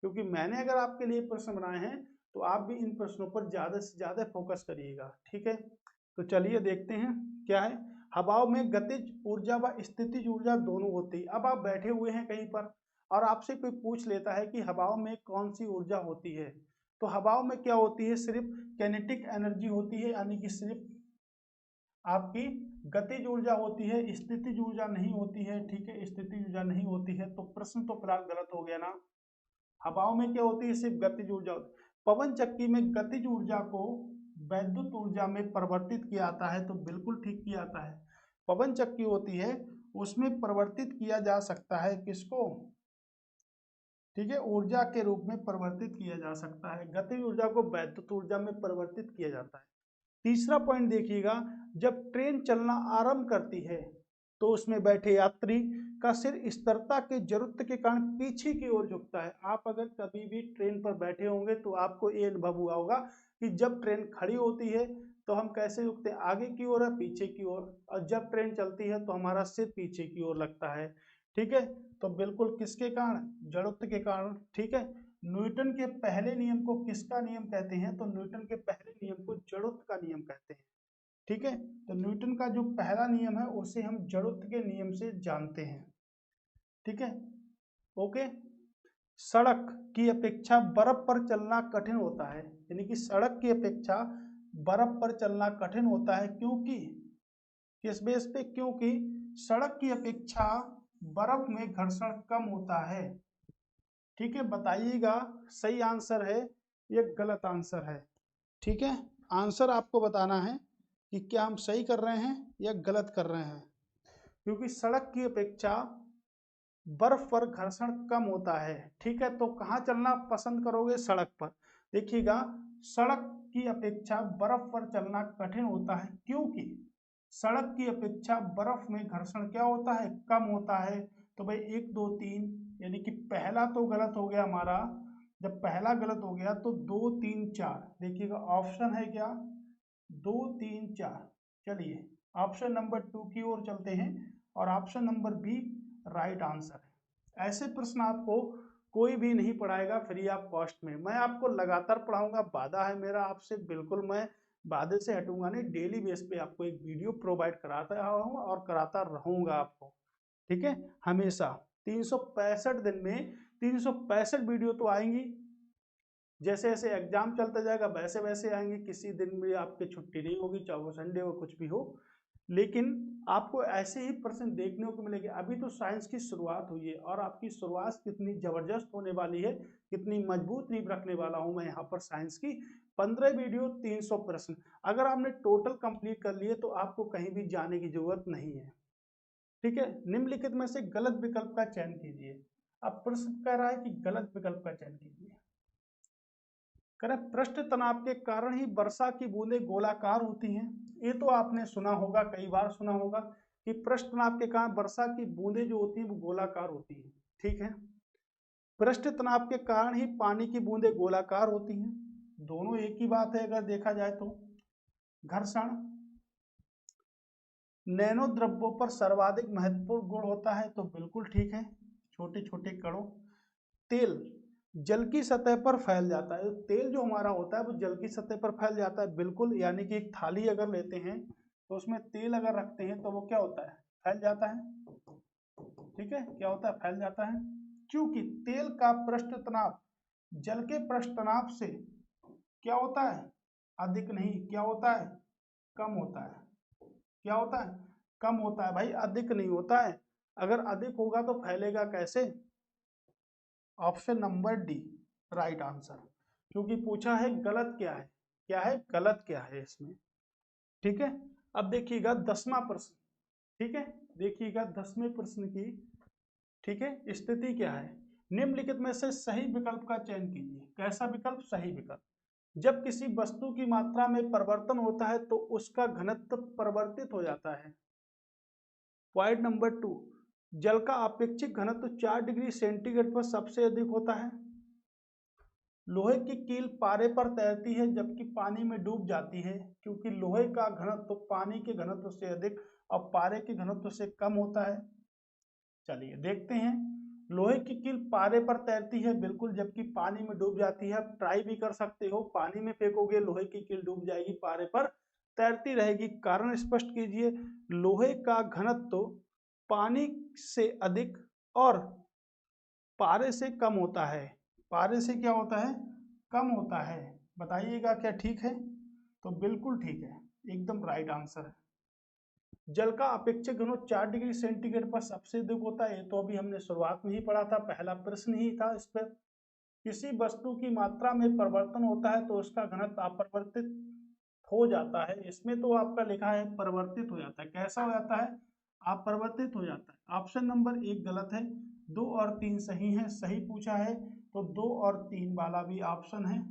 क्योंकि मैंने अगर आपके लिए प्रश्न बनाए हैं तो आप भी इन प्रश्नों पर ज़्यादा से ज़्यादा फोकस करिएगा। ठीक है, तो चलिए देखते हैं क्या है। हवाओं में गतिज ऊर्जा व स्थितिज ऊर्जा दोनों होती है। अब आप बैठे हुए हैं कहीं पर और आपसे कोई पूछ लेता है कि हवाओं में कौन सी ऊर्जा होती है, तो हवाओं में क्या होती है? सिर्फ कैनेटिक एनर्जी होती है, यानी कि सिर्फ आपकी गतिज ऊर्जा होती है, स्थितिज ऊर्जा नहीं होती है। ठीक है, स्थितिज ऊर्जा नहीं होती है, तो प्रश्न तो फिलहाल गलत हो गया ना। हवाओं में क्या होती है? सिर्फ गतिज ऊर्जा होती है। पवन चक्की में गतिज ऊर्जा को वैद्युत ऊर्जा में परिवर्तित किया जाता है, तो बिल्कुल ठीक किया जाता है। पवन चक्की होती है उसमें परिवर्तित किया जा सकता है, किसको? ठीक है, ऊर्जा के रूप में परिवर्तित किया जा सकता है, गतिज ऊर्जा को वैद्युत ऊर्जा में परिवर्तित किया जाता है। तीसरा पॉइंट देखिएगा, जब ट्रेन चलना आरंभ करती है तो उसमें बैठे यात्री का सिर स्थिरता के जरूरत के कारण पीछे की ओर झुकता है। आप अगर कभी भी ट्रेन पर बैठे होंगे तो आपको ये अनुभव हुआ होगा कि जब ट्रेन खड़ी होती है तो हम कैसे झुकते हैं? आगे की ओर या पीछे की ओर, और जब ट्रेन चलती है तो हमारा सिर पीछे की ओर लगता है। ठीक है, तो बिल्कुल किसके कारण? जड़त्व के कारण। ठीक है, न्यूटन के पहले नियम को किसका नियम कहते हैं? तो न्यूटन के पहले नियम को जड़त्व का नियम कहते हैं। ठीक है, तो न्यूटन का जो पहला नियम है उसे हम जड़त्व के नियम से जानते हैं। ठीक है, ओके। सड़क की अपेक्षा बर्फ पर चलना कठिन होता है, यानी कि सड़क की अपेक्षा बर्फ पर चलना कठिन होता है, क्योंकि किस बेस पे? क्योंकि सड़क की अपेक्षा बर्फ में घर्षण कम होता है। ठीक है, बताइएगा सही आंसर है या गलत आंसर है? ठीक है, आंसर आपको बताना है कि क्या हम सही कर रहे हैं या गलत कर रहे हैं, क्योंकि सड़क की अपेक्षा बर्फ पर घर्षण कम होता है। ठीक है, तो कहाँ चलना पसंद करोगे? सड़क पर। देखिएगा, सड़क की अपेक्षा बर्फ पर चलना कठिन होता है, क्योंकि सड़क की अपेक्षा बर्फ में घर्षण क्या होता है? कम होता है। तो भाई 1 2 3, यानी कि पहला तो गलत हो गया हमारा। जब पहला गलत हो गया तो 2 3 4, देखिएगा ऑप्शन है क्या? 2 3 4। चलिए ऑप्शन नंबर 2 की ओर चलते हैं और option number B right answer है। ऐसे प्रश्न आपको कोई भी नहीं पढ़ाएगा फ्री ऑफ कॉस्ट में, मैं आपको लगातार पढ़ाऊंगा, वादा है मेरा आपसे, बिल्कुल मैं वादे से हटूंगा नहीं। डेली बेस पे आपको एक वीडियो प्रोवाइड कराता रहा हूँ और कराता रहूंगा आपको। ठीक है, हमेशा 365 दिन में 365 वीडियो तो आएंगी। जैसे जैसे एग्जाम चलता जाएगा वैसे वैसे आएंगे, किसी दिन भी आपकी छुट्टी नहीं होगी, चाहे वो संडे हो कुछ भी हो, लेकिन आपको ऐसे ही प्रश्न देखने को मिलेंगे। अभी तो साइंस की शुरुआत हुई है और आपकी शुरुआत कितनी जबरदस्त होने वाली है, कितनी मजबूत नींव रखने वाला हूं मैं यहाँ पर साइंस की। 15 वीडियो 300 प्रश्न, अगर आपने टोटल कंप्लीट कर लिए तो आपको कहीं भी जाने की जरूरत नहीं है। ठीक है, निम्नलिखित में से गलत विकल्प का चयन कीजिए। अब प्रश्न कह रहा है कि गलत विकल्प का चयन कीजिए। करें पृष्ठ तनाव के कारण ही वर्षा की बूंदें गोलाकार होती हैं। ये तो आपने सुना होगा, कई बार सुना होगा कि पृष्ठ तनाव के कारण वर्षा की बूंदें जो होती हैं वो गोलाकार होती हैं। ठीक है, पृष्ठ तनाव के कारण ही पानी की बूंदें गोलाकार होती हैं, दोनों एक ही बात है अगर देखा जाए तो। घर्षण नैनो द्रव्यों पर सर्वाधिक महत्वपूर्ण गुण होता है, तो बिल्कुल ठीक है, छोटे छोटे कणों। तेल जल की सतह पर फैल जाता है, तेल जो हमारा होता है वो जल की सतह पर फैल जाता है, बिल्कुल। यानी कि एक थाली अगर लेते हैं तो उसमें तेल अगर रखते हैं तो वो क्या होता है, फैल जाता है। ठीक है, क्या होता है, फैल जाता है, क्योंकि तेल का पृष्ठ तनाव जल के पृष्ठ तनाव से क्या होता है, अधिक नहीं, क्या होता है, कम होता है। क्या होता है, कम होता है भाई, अधिक नहीं होता है। अगर अधिक होगा तो फैलेगा कैसे? Option number D right answer, क्योंकि पूछा है गलत क्या है, क्या है, गलत क्या है इसमें। ठीक है, अब देखिएगा 10वां प्रश्न। ठीक है, देखिएगा 10वें प्रश्न की, ठीक है, स्थिति क्या है। निम्नलिखित में से सही विकल्प का चयन कीजिए। कैसा विकल्प, सही विकल्प। जब किसी वस्तु की मात्रा में परिवर्तन होता है तो उसका घनत्व परिवर्तित हो जाता है। पॉइंट नंबर 2, जल का अपेक्षित घनत्व 4 डिग्री सेंटीग्रेड पर सबसे अधिक होता है। लोहे की कील पारे पर तैरती है जबकि पानी में डूब जाती है, क्योंकि लोहे का घनत्व पानी के घनत्व से अधिक और पारे के घनत्व से कम होता है। चलिए देखते हैं। लोहे की कील पारे पर तैरती है, बिल्कुल, जबकि पानी में डूब जाती है। ट्राई भी कर सकते हो, पानी में फेंकोगे लोहे की कील डूब जाएगी, पारे पर तैरती रहेगी। कारण स्पष्ट कीजिए। लोहे का घनत्व पानी से अधिक और पारे से कम होता है। पारे से क्या होता है, कम होता है। बताइएगा क्या ठीक है? तो बिल्कुल ठीक है, एकदम राइट आंसर है। जल का अपेक्षित घनत्व 4 डिग्री सेंटीग्रेड पर सबसे अधिक होता है, ये तो अभी हमने शुरुआत में ही पढ़ा था, पहला प्रश्न ही था इस पर। किसी वस्तु की मात्रा में परिवर्तन होता है तो उसका घनत्व अपरिवर्तित हो जाता है। इसमें तो आपका लिखा है परिवर्तित हो जाता है, कैसा हो जाता है, अपरिवर्तित हो जाता है। ऑप्शन नंबर 1 गलत है, 2 और 3 सही है। सही पूछा है तो 2 और 3 वाला भी ऑप्शन है।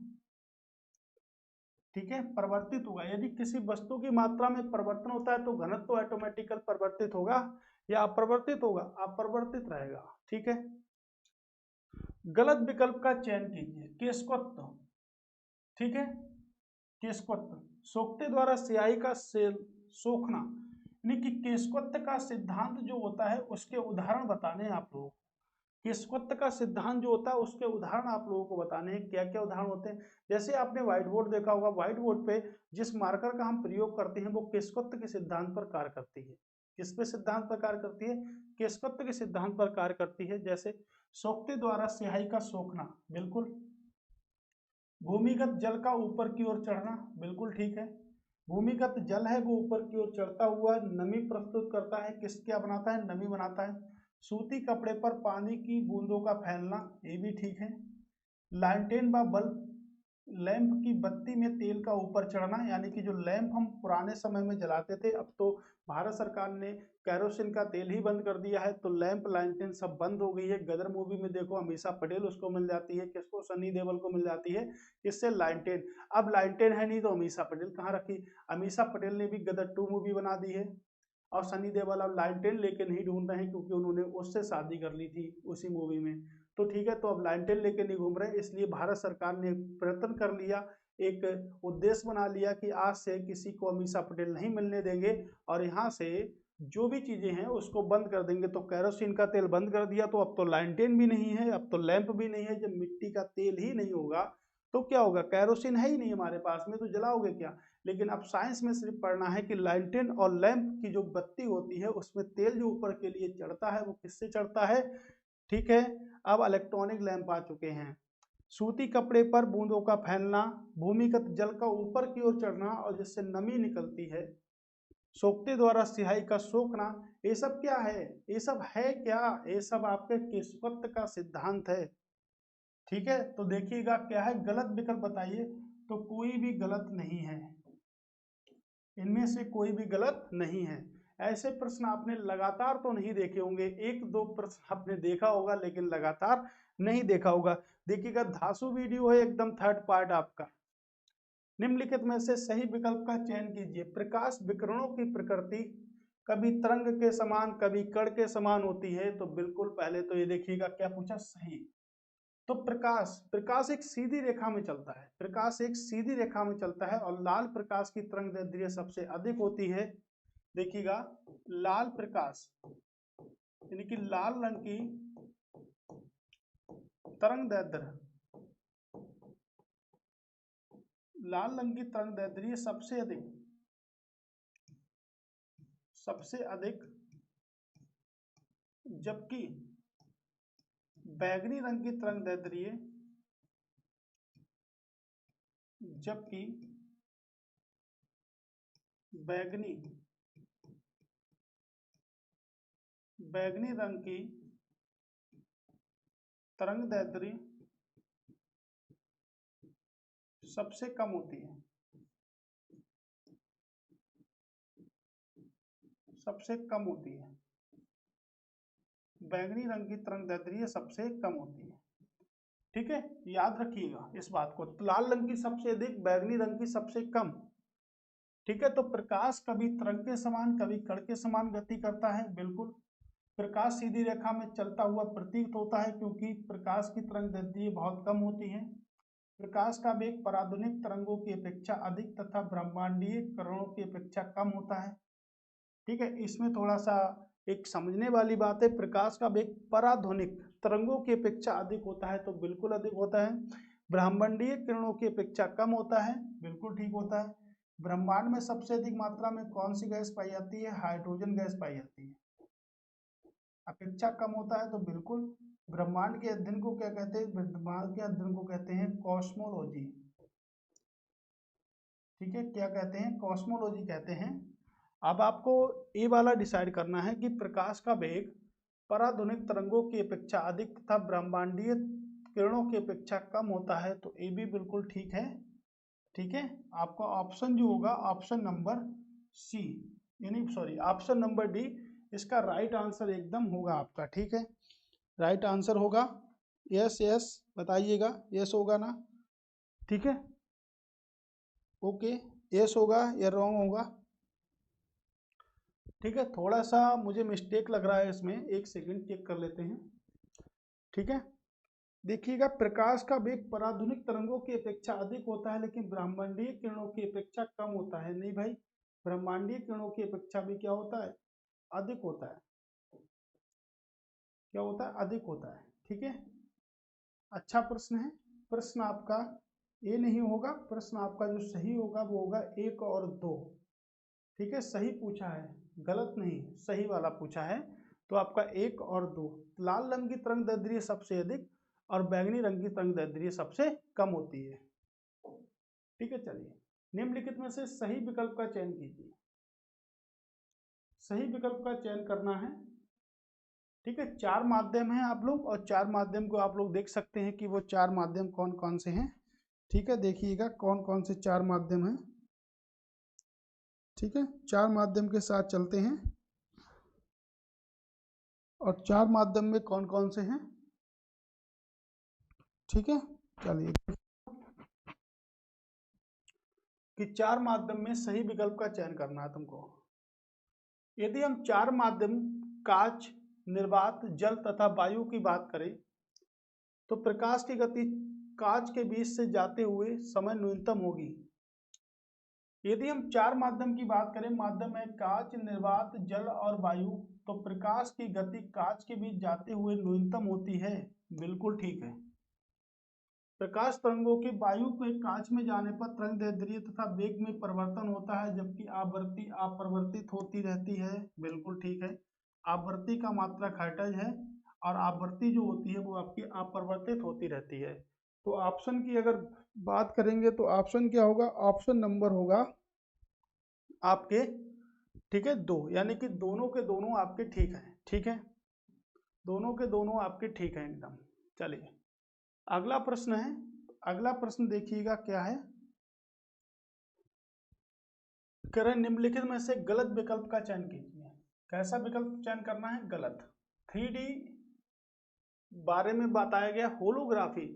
ठीक है, परिवर्तित होगा, यदि किसी वस्तु की मात्रा में परिवर्तन होता है तो घनत्व तो ऑटोमेटिकल परिवर्तित होगा या अपरिवर्तित होगा, अपरिवर्तित रहेगा। ठीक है, गलत विकल्प का चयन कीजिए। केशवत्व, ठीक है, केशवत्व सोखते द्वारा स्याही का सोखना, यानी कि केशवत्व का सिद्धांत जो होता है उसके उदाहरण बताने हैं आप लोगों को। केशवत्व का सिद्धांत जो होता है उसके उदाहरण आप लोगों को बताने हैं। क्या क्या उदाहरण होते हैं, जैसे आपने व्हाइट बोर्ड देखा होगा, व्हाइट बोर्ड पे जिस मार्कर का हम प्रयोग करते हैं वो केशवत्व के सिद्धांत पर कार्य करती है। किस पे सिद्धांत पर कार्य करती है, केशवत्व के सिद्धांत पर कार्य करती है। जैसे सोखते द्वारा स्याही का सोखना, बिल्कुल। भूमिगत जल का ऊपर की ओर चढ़ना, बिल्कुल ठीक है। भूमिगत जल है वो ऊपर की ओर चढ़ता हुआ नमी प्रस्तुत करता है, किस क्या बनाता है, नमी बनाता है। सूती कपड़े पर पानी की बूंदों का फैलना, ये भी ठीक है। लालटेन व बल्ब लैंप की बत्ती में तेल का ऊपर चढ़ना, यानी कि जो लैंप हम पुराने समय में जलाते थे, अब तो भारत सरकार ने कैरोसिन का तेल ही बंद कर दिया है, तो लैंप लालटेन सब बंद हो गई है। गदर मूवी में देखो अमीषा पटेल उसको मिल जाती है, किसको, सनी देओल को मिल जाती है, इससे लालटेन। अब लालटेन है नहीं तो अमीषा पटेल कहाँ रखी? अमीषा पटेल ने भी गदर 2 मूवी बना दी है, और सनी देओल अब लालटेन लेके नहीं ढूंढ रहे हैं क्योंकि उन्होंने उससे शादी कर ली थी उसी मूवी में। तो ठीक है, तो अब लालटेन लेके नहीं घूम रहे, इसलिए भारत सरकार ने प्रयत्न कर लिया, एक उद्देश्य बना लिया कि आज से किसी को अमीषा पटेल नहीं मिलने देंगे और यहाँ से जो भी चीजें हैं उसको बंद कर देंगे। तो कैरोसिन का तेल बंद कर दिया, तो अब तो लालटेन भी नहीं है, अब तो लैंप भी नहीं है। जब मिट्टी का तेल ही नहीं होगा तो क्या होगा, कैरोसिन है ही नहीं हमारे पास में, तो जलाओगे क्या? लेकिन अब साइंस में सिर्फ पढ़ना है कि लालटेन और लैंप की जो बत्ती होती है उसमें तेल जो ऊपर के लिए चढ़ता है वो किससे चढ़ता है। ठीक है, अब इलेक्ट्रॉनिक लैंप आ चुके हैं। सूती कपड़े पर बूंदों का फैलना, भूमिगत जल का ऊपर की ओर चढ़ना और जिससे नमी निकलती है, सोखते द्वारा स्याही का सोखना, ये सब क्या है, ये सब है क्या, ये सब आपके केशवत्व का सिद्धांत है। ठीक है, तो देखिएगा क्या है, गलत विकल्प बताइए। तो कोई भी गलत नहीं है, इनमें से कोई भी गलत नहीं है। ऐसे प्रश्न आपने लगातार तो नहीं देखे होंगे, एक दो प्रश्न आपने देखा होगा लेकिन लगातार नहीं देखा होगा। देखिएगा धांसू वीडियो है एकदम थर्ड पार्ट आपका। निम्नलिखित में से सही विकल्प का चयन कीजिए। प्रकाश विकिरणों की प्रकृति कभी तरंग के समान कभी कण के समान होती है। तो बिल्कुल पहले तो ये देखिएगा क्या पूछा, सही। तो प्रकाश एक सीधी रेखा में चलता है, प्रकाश एक सीधी रेखा में चलता है और लाल प्रकाश की तरंग दैर्ध्य सबसे अधिक होती है। देखिएगा लाल प्रकाश यानी कि लाल रंग की तरंग दैर्ध्य, लाल रंग की तरंग दैर्ध्य सबसे अधिक, जबकि बैगनी रंग की तरंग दैर्ध्य, जबकि बैगनी रंग की तरंग दैर्ध्य सबसे कम होती है, सबसे कम होती है। बैगनी रंग की तरंग दैर्ध्य सबसे कम होती है। ठीक है, याद रखिएगा इस बात को। लाल रंग की सबसे अधिक, बैगनी रंग की सबसे कम। ठीक है, तो प्रकाश कभी तरंग के समान कभी कण के समान गति करता है। बिल्कुल, प्रकाश सीधी रेखा में चलता हुआ प्रतीत होता है क्योंकि प्रकाश की तरंग दैर्ध्य बहुत कम होती है। प्रकाश का वेग पराधुनिक तरंगों की अपेक्षा अधिक तथा ब्रह्मांडीय किरणों की अपेक्षा कम होता है। ठीक है, इसमें थोड़ा सा एक समझने वाली बात है। प्रकाश का वेग पराधुनिक तरंगों की अपेक्षा अधिक होता है, तो बिल्कुल अधिक होता है। ब्रह्मांडीय किरणों की अपेक्षा कम होता है, बिल्कुल ठीक होता है। ब्रह्मांड में सबसे अधिक मात्रा में कौन सी गैस पाई जाती है? हाइड्रोजन गैस पाई जाती है। अपेक्षा कम होता है, तो बिल्कुल ब्रह्मांड के अध्ययन को क्या कहते हैं? ब्रह्मांड के अध्ययन को कहते हैं कॉस्मोलॉजी। ठीक है, क्या कहते हैं? कॉस्मोलॉजी कहते हैं। अब आपको ये वाला डिसाइड करना है कि प्रकाश का वेग पराधुनिक तरंगों की अपेक्षा अधिक तथा ब्रह्मांडीय किरणों की अपेक्षा कम होता है, तो ये भी बिल्कुल ठीक है। ठीक है, आपका ऑप्शन जो होगा ऑप्शन नंबर सी, यानी सॉरी ऑप्शन नंबर डी इसका राइट आंसर एकदम होगा आपका। ठीक है, राइट आंसर होगा। यस यस बताइएगा, यस होगा ना? ठीक है, ओके, यस होगा या रॉन्ग होगा? ठीक है, थोड़ा सा मुझे मिस्टेक लग रहा है इसमें, एक सेकंड चेक कर लेते हैं। ठीक है, देखिएगा प्रकाश का वेग पराधुनिक तरंगों की अपेक्षा अधिक होता है लेकिन ब्रह्मांडीय किरणों की अपेक्षा कम होता है। नहीं भाई, ब्रह्मांडीय किरणों की अपेक्षा भी क्या होता है? अधिक होता है। क्या होता है? अधिक होता है। ठीक है, अच्छा प्रश्न है। प्रश्न आपका ये नहीं होगा, प्रश्न आपका जो सही होगा वो होगा 1 और 2। ठीक है, सही पूछा है, गलत नहीं, सही वाला पूछा है। तो आपका 1 और 2, लाल रंग की तरंग दैर्ध्य सबसे अधिक और बैगनी रंग की तरंग दैर्ध्य सबसे कम होती है। ठीक है, चलिए निम्नलिखित में से सही विकल्प का चयन कीजिए। सही विकल्प का चयन करना है। ठीक है, 4 माध्यम हैं आप लोग, और 4 माध्यम को आप लोग देख सकते हैं कि वो 4 माध्यम कौन कौन से हैं। ठीक है, देखिएगा कौन कौन से 4 माध्यम हैं। ठीक है, 4 माध्यम के साथ चलते हैं, और 4 माध्यम में कौन कौन से हैं। ठीक है, चलिए कि 4 माध्यम में सही विकल्प का चयन करना है तुमको। यदि हम 4 माध्यम कांच, निर्वात, जल तथा वायु की बात करें तो प्रकाश की गति कांच के बीच से जाते हुए समय न्यूनतम होगी। यदि हम 4 माध्यम की बात करें, माध्यम है कांच, निर्वात, जल और वायु, तो प्रकाश की गति कांच के बीच जाते हुए न्यूनतम होती है। बिल्कुल ठीक है। प्रकाश तरंगों के वायु के कांच में जाने पर तरंग दैर्ध्य तथा वेग में परिवर्तन होता है, जबकि आवृत्ति अपरिवर्तित होती रहती है। बिल्कुल ठीक है, आवृत्ति का मात्रक हर्ट्ज है और आवृत्ति जो होती है वो आपकी अपरिवर्तित होती रहती है। तो ऑप्शन की अगर बात करेंगे तो ऑप्शन क्या होगा? ऑप्शन नंबर होगा आपके, ठीक है, 2, यानी कि दोनों के दोनों आपके ठीक है। ठीक है, दोनों के दोनों आपके ठीक है एकदम। चलिए अगला प्रश्न है। अगला प्रश्न देखिएगा क्या है। करें निम्नलिखित में से गलत विकल्प का चयन कीजिए। कैसा विकल्प चयन करना है? गलत। 3D बारे में बताया गया। होलोग्राफी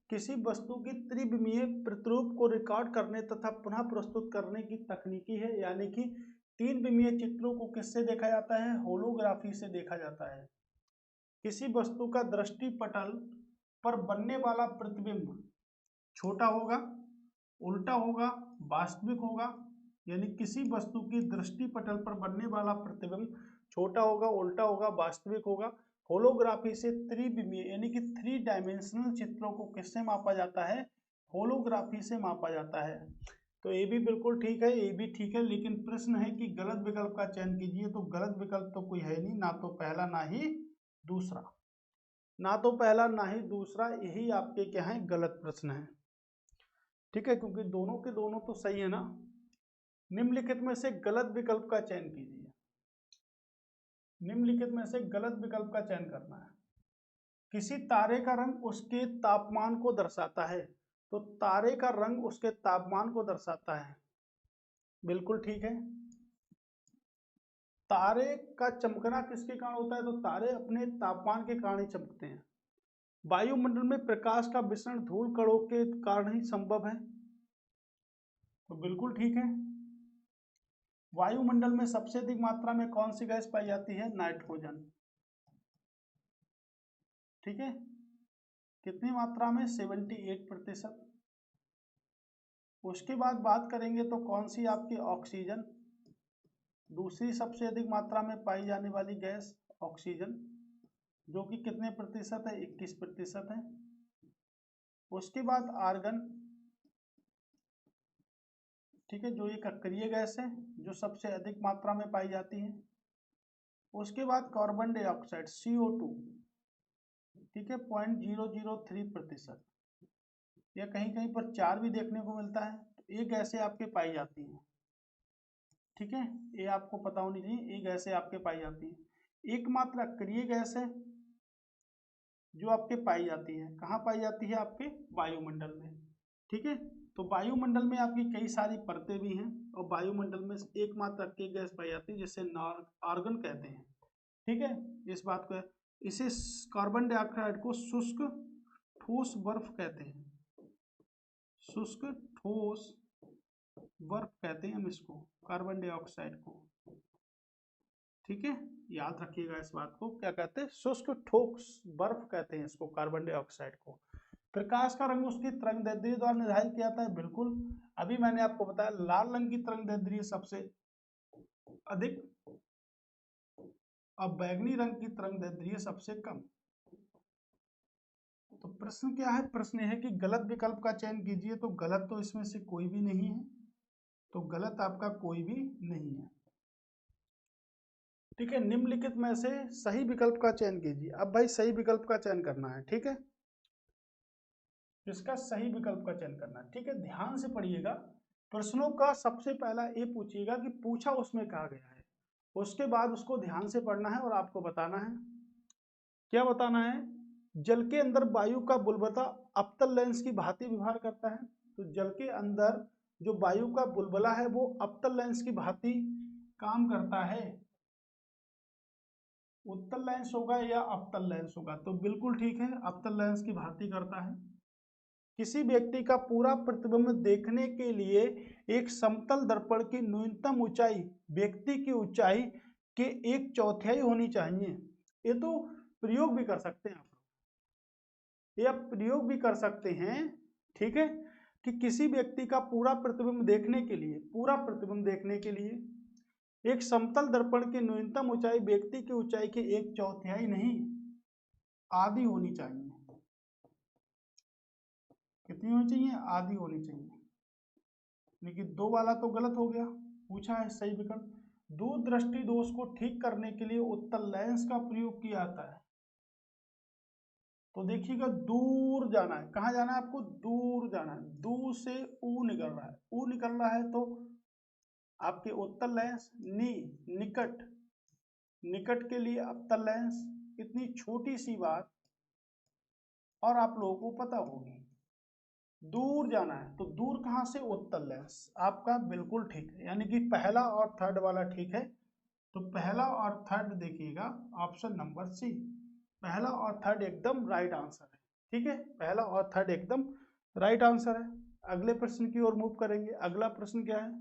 किसी वस्तु की त्रिविमीय प्रतिरूप को रिकॉर्ड करने तथा पुनः प्रस्तुत करने की तकनीकी है, यानी कि तीन विमीय चित्रों को किससे देखा जाता है? होलोग्राफी से देखा जाता है। किसी वस्तु का दृष्टिपटल पर बनने वाला प्रतिबिंब छोटा होगा, उल्टा होगा, वास्तविक होगा, यानी किसी वस्तु की दृष्टिपटल पर बनने वाला प्रतिबिंब छोटा होगा, उल्टा होगा, वास्तविक होगा। होलोग्राफी से त्रिविमीय यानी कि 3 डायमेंशनल चित्रों को किससे मापा जाता है? होलोग्राफी से मापा जाता है। तो ये भी बिल्कुल ठीक है, ये भी ठीक है, लेकिन प्रश्न है कि गलत विकल्प का चयन कीजिए। तो गलत विकल्प तो कोई है नहीं, ना तो पहला ना ही दूसरा, ना तो पहला ना ही दूसरा, यही आपके क्या है? गलत प्रश्न है। ठीक है, क्योंकि दोनों के दोनों तो सही है ना। निम्नलिखित में से गलत विकल्प का चयन कीजिए। निम्नलिखित में से गलत विकल्प का चयन करना है। किसी तारे का रंग उसके तापमान को दर्शाता है। तो तारे का रंग उसके तापमान को दर्शाता है, बिल्कुल ठीक है। तारे का चमकना किसके कारण होता है? तो तारे अपने तापमान के कारण ही चमकते हैं। वायुमंडल में प्रकाश का विसरण धूल कणों के कारण ही संभव है, तो बिल्कुल ठीक है। वायुमंडल में सबसे अधिक मात्रा में कौन सी गैस पाई जाती है? नाइट्रोजन। ठीक है, कितनी मात्रा में? 78%। उसके बाद बात करेंगे तो कौन सी आपकी? ऑक्सीजन। दूसरी सबसे अधिक मात्रा में पाई जाने वाली गैस ऑक्सीजन, जो कि कितने प्रतिशत है? 21% है। उसके बाद आर्गन, ठीक है, जो एक अक्रिय गैस है, जो सबसे अधिक मात्रा में पाई जाती है। उसके बाद कार्बन डाइऑक्साइड CO2, ठीक है, 0.003%, या कहीं कहीं पर 4 भी देखने को मिलता है। तो ये गैसें आपके पाई जाती हैं। ठीक है, ये आपको पता होनी चाहिए, ये गैसें आपके पाई जाती हैं। एकमात्र अक्रिय गैस है जो आपके पाई जाती है, कहाँ पाई जाती है? आपके वायुमंडल में। ठीक है, तो वायुमंडल में आपकी कई सारी परतें भी हैं, और वायुमंडल में एकमात्र अक्रिय गैस पाई जाती है जिसे आर्गन कहते हैं। ठीक है, इस बात को, इसे कार्बन डाइऑक्साइड को शुष्क ठोस बर्फ कहते हैं। शुष्क ठोस बर्फ कहते हैं हम इसको, कार्बन डाइऑक्साइड को। ठीक है, याद रखिएगा इस बात को, क्या कहते हैं? शुष्क ठोस बर्फ कहते हैं इसको, कार्बन डाइऑक्साइड को। प्रकाश का रंग उसकी तरंगदैर्ध्य द्वारा निर्धारित किया जाता है, बिल्कुल। अभी मैंने आपको बताया लाल रंग की तरंगदैर्ध्य सबसे अधिक, और बैगनी रंग की तरंगदैर्ध्य सबसे कम। तो प्रश्न क्या है? प्रश्न है कि गलत विकल्प का चयन कीजिए। तो गलत तो इसमें से कोई भी नहीं है, तो गलत आपका कोई भी नहीं है। ठीक है, निम्नलिखित में से सही विकल्प का चयन कीजिए। अब भाई सही विकल्प का चयन करना है, ठीक है, इसका सही विकल्प का चयन करना है। ठीक है, ध्यान से पढ़िएगा। प्रश्नों का सबसे पहला ये पूछिएगा कि पूछा उसमें कहा गया है, उसके बाद उसको ध्यान से पढ़ना है और आपको बताना है। क्या बताना है? जल के अंदर वायु का बुलबुला अवतल लेंस की भांति व्यवहार करता है। तो जल के अंदर जो वायु का बुलबुला है वो अवतल लेंस की भांति काम करता है। उत्तल लेंस होगा या अवतल लेंस होगा? तो बिल्कुल ठीक है, अवतल लेंस की भांति करता है। किसी व्यक्ति का पूरा प्रतिबिंब देखने के लिए एक समतल दर्पण की न्यूनतम ऊंचाई व्यक्ति की ऊंचाई के 1/4 होनी चाहिए। ये तो प्रयोग भी कर सकते हैं आप, ये आप प्रयोग भी कर सकते हैं। ठीक है, कि किसी व्यक्ति का पूरा प्रतिबिंब देखने के लिए, पूरा प्रतिबिंब देखने के लिए एक समतल दर्पण की न्यूनतम ऊंचाई व्यक्ति की ऊंचाई के 1/4 नहीं, आधी होनी चाहिए। कितनी होनी चाहिए? आधी होनी चाहिए। लेकिन 2 वाला तो गलत हो गया, पूछा है सही विकल्प। दूरदृष्टि दोष को ठीक करने के लिए उत्तल लेंस का प्रयोग किया जाता है। तो देखिएगा, दूर जाना है, कहाँ जाना है आपको? दूर जाना है, दूर से ऊ निकल रहा है, ऊ निकल रहा है तो आपके उत्तल लेंस, निकट, निकट के लिए अवतल लेंस। इतनी छोटी सी बात और आप लोगों को पता होगी। दूर जाना है तो दूर कहाँ से? उत्तल लेंस। आपका बिल्कुल ठीक है, यानी कि पहला और थर्ड वाला ठीक है। तो पहला और थर्ड देखिएगा ऑप्शन नंबर सी, पहला और थर्ड एकदम राइट आंसर है। ठीक है, पहला और थर्ड एकदम राइट आंसर है। अगले प्रश्न की ओर मूव करेंगे। अगला प्रश्न क्या है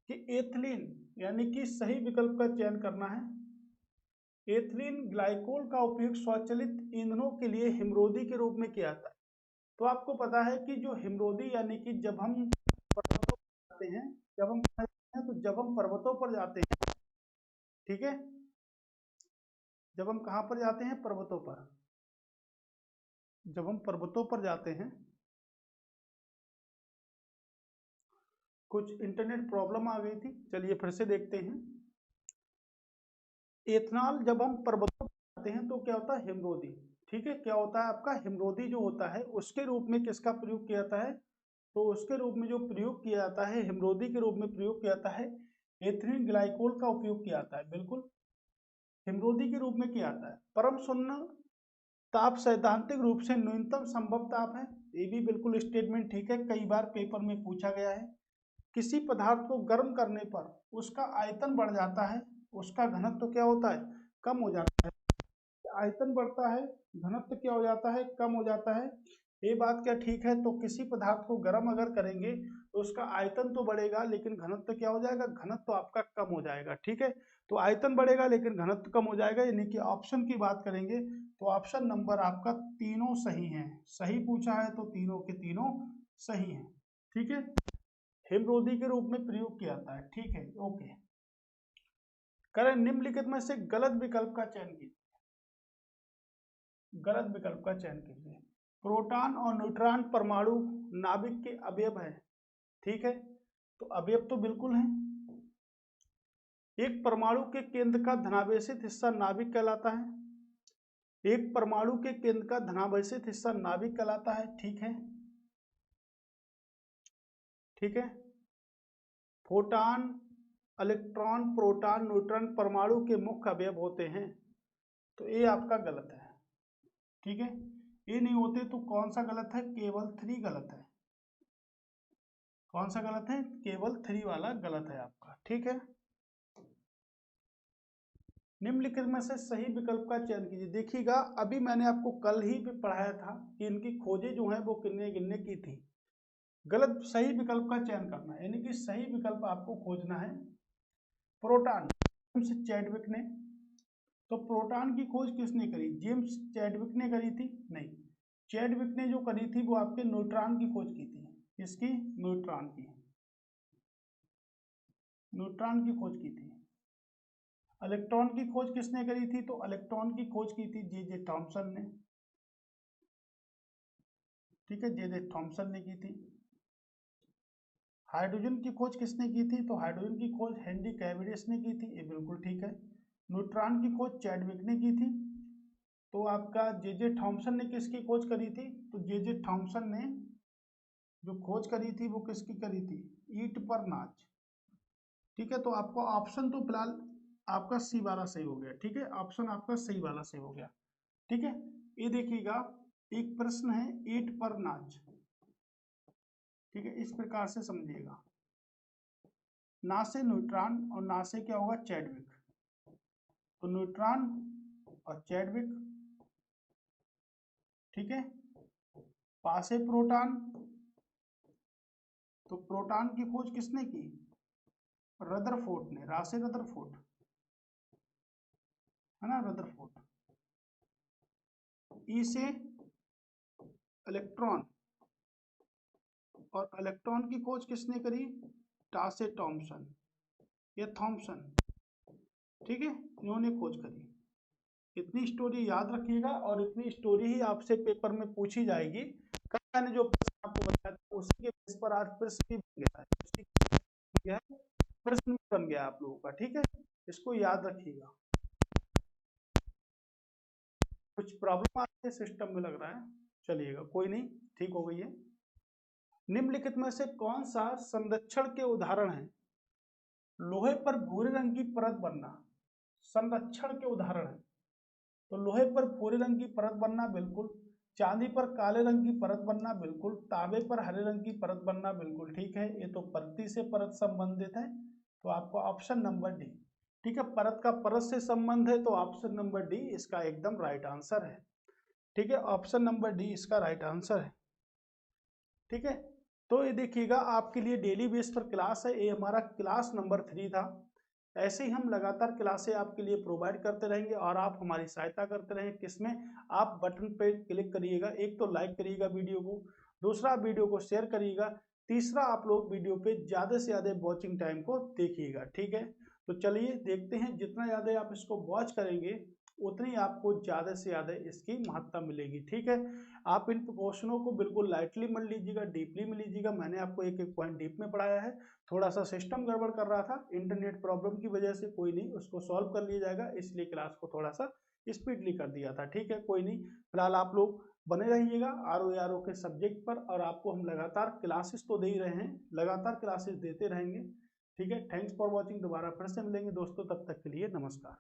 कि एथिलीन यानी कि सही विकल्प का चयन करना है। एथिलीन ग्लाइकोल का उपयोग स्वचालित ईंधनों के लिए हिमरोधी के रूप में किया जाता है। तो आपको पता है कि जो हिमरोधी यानी कि जब हम पर्वतों पर जाते हैं, जब हम जब हम पर्वतों पर जाते हैं, ठीक है, जब हम कहाँ पर जाते हैं, पर्वतों पर, जब हम पर्वतों पर जाते हैं, कुछ इंटरनेट प्रॉब्लम आ गई थी, चलिए फिर से देखते हैं। एथनॉल जब हम पर्वतों पर जाते हैं तो क्या होता है, हिमरोधी। ठीक है, क्या होता है आपका हिमरोधी जो होता है उसके रूप में किसका प्रयोग किया जाता है, तो उसके रूप में जो प्रयोग किया जाता है, हिमरोधी के रूप में प्रयोग किया जाता है, एथिलीन ग्लाइकोल का उपयोग किया जाता है। बिल्कुल हिमरोधी के रूप में किया जाता है। परम शून्य ताप सैद्धांतिक रूप से न्यूनतम संभव ताप है, ये भी बिल्कुल स्टेटमेंट ठीक है, कई बार पेपर में पूछा गया है। किसी पदार्थ को गर्म करने पर उसका आयतन बढ़ जाता है, उसका घनत्व तो क्या होता है, कम हो जाता है। आयतन बढ़ता है, घनत्व क्या हो जाता है, कम हो जाता है। ये बात क्या ठीक है, तो किसी पदार्थ को गर्म अगर करेंगे तो उसका आयतन तो बढ़ेगा लेकिन घनत्व क्या हो जाएगा, घनत्व आपका कम हो जाएगा। ठीक है, तो आयतन बढ़ेगा लेकिन घनत्व कम हो जाएगा, यानी कि ऑप्शन की बात करेंगे तो ऑप्शन नंबर आपका तीनों सही है। सही पूछा है तो तीनों के तीनों सही है। ठीक है, हिमरोधी के रूप में प्रयोग किया जाता है। ठीक है, ओके। करें निम्नलिखित में से गलत विकल्प का चयन कीजिए, गलत विकल्प का चयन कीजिए। प्रोटॉन और न्यूट्रॉन परमाणु नाभिक के अवयव है। ठीक है, तो अवयव तो बिल्कुल है। एक परमाणु के केंद्र का धनावेशित हिस्सा नाभिक कहलाता है। एक परमाणु के केंद्र का धनावेशित हिस्सा नाभिक कहलाता है। ठीक है, ठीक है। फोटॉन, इलेक्ट्रॉन, प्रोटॉन, न्यूट्रॉन परमाणु के मुख्य अवयव होते हैं, तो ये आपका गलत है। ठीक है, ये नहीं होते तो कौन सा गलत है, केवल 3 गलत है। कौन सा गलत है, केवल 3 वाला गलत है आपका। ठीक है, निम्नलिखित में से सही विकल्प का चयन कीजिए। देखिएगा अभी मैंने आपको कल ही पे पढ़ाया था कि इनकी खोजें जो है वो कितने गिनने की थी। गलत सही विकल्प का चयन करना है, यानी कि सही विकल्प आपको खोजना है। प्रोटॉन, जेम्स चैडविक ने, तो प्रोटॉन की खोज किसने करी, जेम्स चैडविक ने करी थी, नहीं। चैडविक ने जो करी थी वो आपके न्यूट्रॉन की खोज की थी। किसकी, न्यूट्रॉन की, न्यूट्रॉन की खोज की थी। इलेक्ट्रॉन की खोज किसने करी थी, तो इलेक्ट्रॉन की खोज की थी जे थॉमसन ने। ठीक है, जे थॉमसन ने की थी। हाइड्रोजन की खोज किसने की थी, तो हाइड्रोजन की खोज हेनरी कैवेंडिश ने की थी, ये बिल्कुल ठीक है। न्यूट्रॉन की खोज चैडविक ने की थी। तो आपका जे थॉमसन ने किसकी खोज करी थी, तो जे थॉमसन ने जो खोज करी थी वो किसकी करी थी, ईंट पर नाच। ठीक है, तो आपको ऑप्शन तो फिलहाल आपका सी वाला सही हो गया। ठीक है, ऑप्शन आपका सही वाला सही हो गया। ठीक है, ये देखिएगा एक प्रश्न है ईंट पर नाच। ठीक है, इस प्रकार से समझिएगा, ना से न्यूट्रॉन और ना से क्या होगा, चैडविक। तो न्यूट्रॉन और चैडविक, ठीक है। पासे प्रोटॉन, तो प्रोटॉन की खोज किसने की, रदरफोर्ड ने, रासे रदरफोर्ड, है ना, रदरफोर्ड। ई से इलेक्ट्रॉन, और इलेक्ट्रॉन की खोज किसने करी, टासे टॉमसन या थॉमसन। ठीक है, इन्होंने खोज करी। इतनी स्टोरी याद रखिएगा और इतनी स्टोरी ही आपसे पेपर में पूछी जाएगी। कल मैंने जो प्रश्न आपको बताया था उसी के बेस पर आज प्रश्न भी बन गया है, उसी के प्रश्न भी बन गया आप लोगों का। ठीक है, इसको याद रखिएगा। कुछ प्रॉब्लम आ रही है सिस्टम में लग रहा है, चलिएगा कोई नहीं, ठीक हो गई है। निम्नलिखित में से कौन सा संरक्षण के उदाहरण है, लोहे पर भूरे रंग की परत बनना संरक्षण के उदाहरण है। तो लोहे पर भूरे रंग की परत बनना बिल्कुल, चांदी पर काले रंग की परत बनना बिल्कुल, तांबे पर हरे रंग की परत बनना बिल्कुल ठीक है, ये तो परती से परत संबंधित है, तो आपको ऑप्शन नंबर डी। ठीक है, परत का परत से संबंध है, तो ऑप्शन नंबर डी इसका एकदम राइट आंसर है। ठीक है, ऑप्शन नंबर डी इसका राइट आंसर है। ठीक है, तो ये देखिएगा आपके लिए डेली बेस पर क्लास है, ये हमारा क्लास नंबर 3 था। ऐसे ही हम लगातार क्लासें आपके लिए प्रोवाइड करते रहेंगे और आप हमारी सहायता करते रहेंगे। किसमें? आप बटन पे क्लिक करिएगा, एक तो लाइक करिएगा वीडियो को, दूसरा वीडियो को शेयर करिएगा, तीसरा आप लोग वीडियो पे ज़्यादा से ज़्यादा वॉचिंग टाइम को देखिएगा। ठीक है, तो चलिए देखते हैं, जितना ज़्यादा आप इसको वॉच करेंगे उतनी आपको ज़्यादा से ज़्यादा इसकी महत्ता मिलेगी। ठीक है, आप इन क्वेश्चनों को बिल्कुल लाइटली मत लीजिएगा, डीपली में लीजिएगा। मैंने आपको एक एक पॉइंट डीप में पढ़ाया है। थोड़ा सा सिस्टम गड़बड़ कर रहा था इंटरनेट प्रॉब्लम की वजह से, कोई नहीं, उसको सॉल्व कर लिया जाएगा, इसलिए क्लास को थोड़ा सा स्पीडली कर दिया था। ठीक है, कोई नहीं, फिलहाल आप लोग बने रहिएगा आर ओ के सब्जेक्ट पर, और आपको हम लगातार क्लासेस तो दे ही रहे हैं, लगातार क्लासेस देते रहेंगे। ठीक है, थैंक्स फॉर वॉचिंग। दोबारा फिर से मिलेंगे दोस्तों, तब तक के लिए नमस्कार।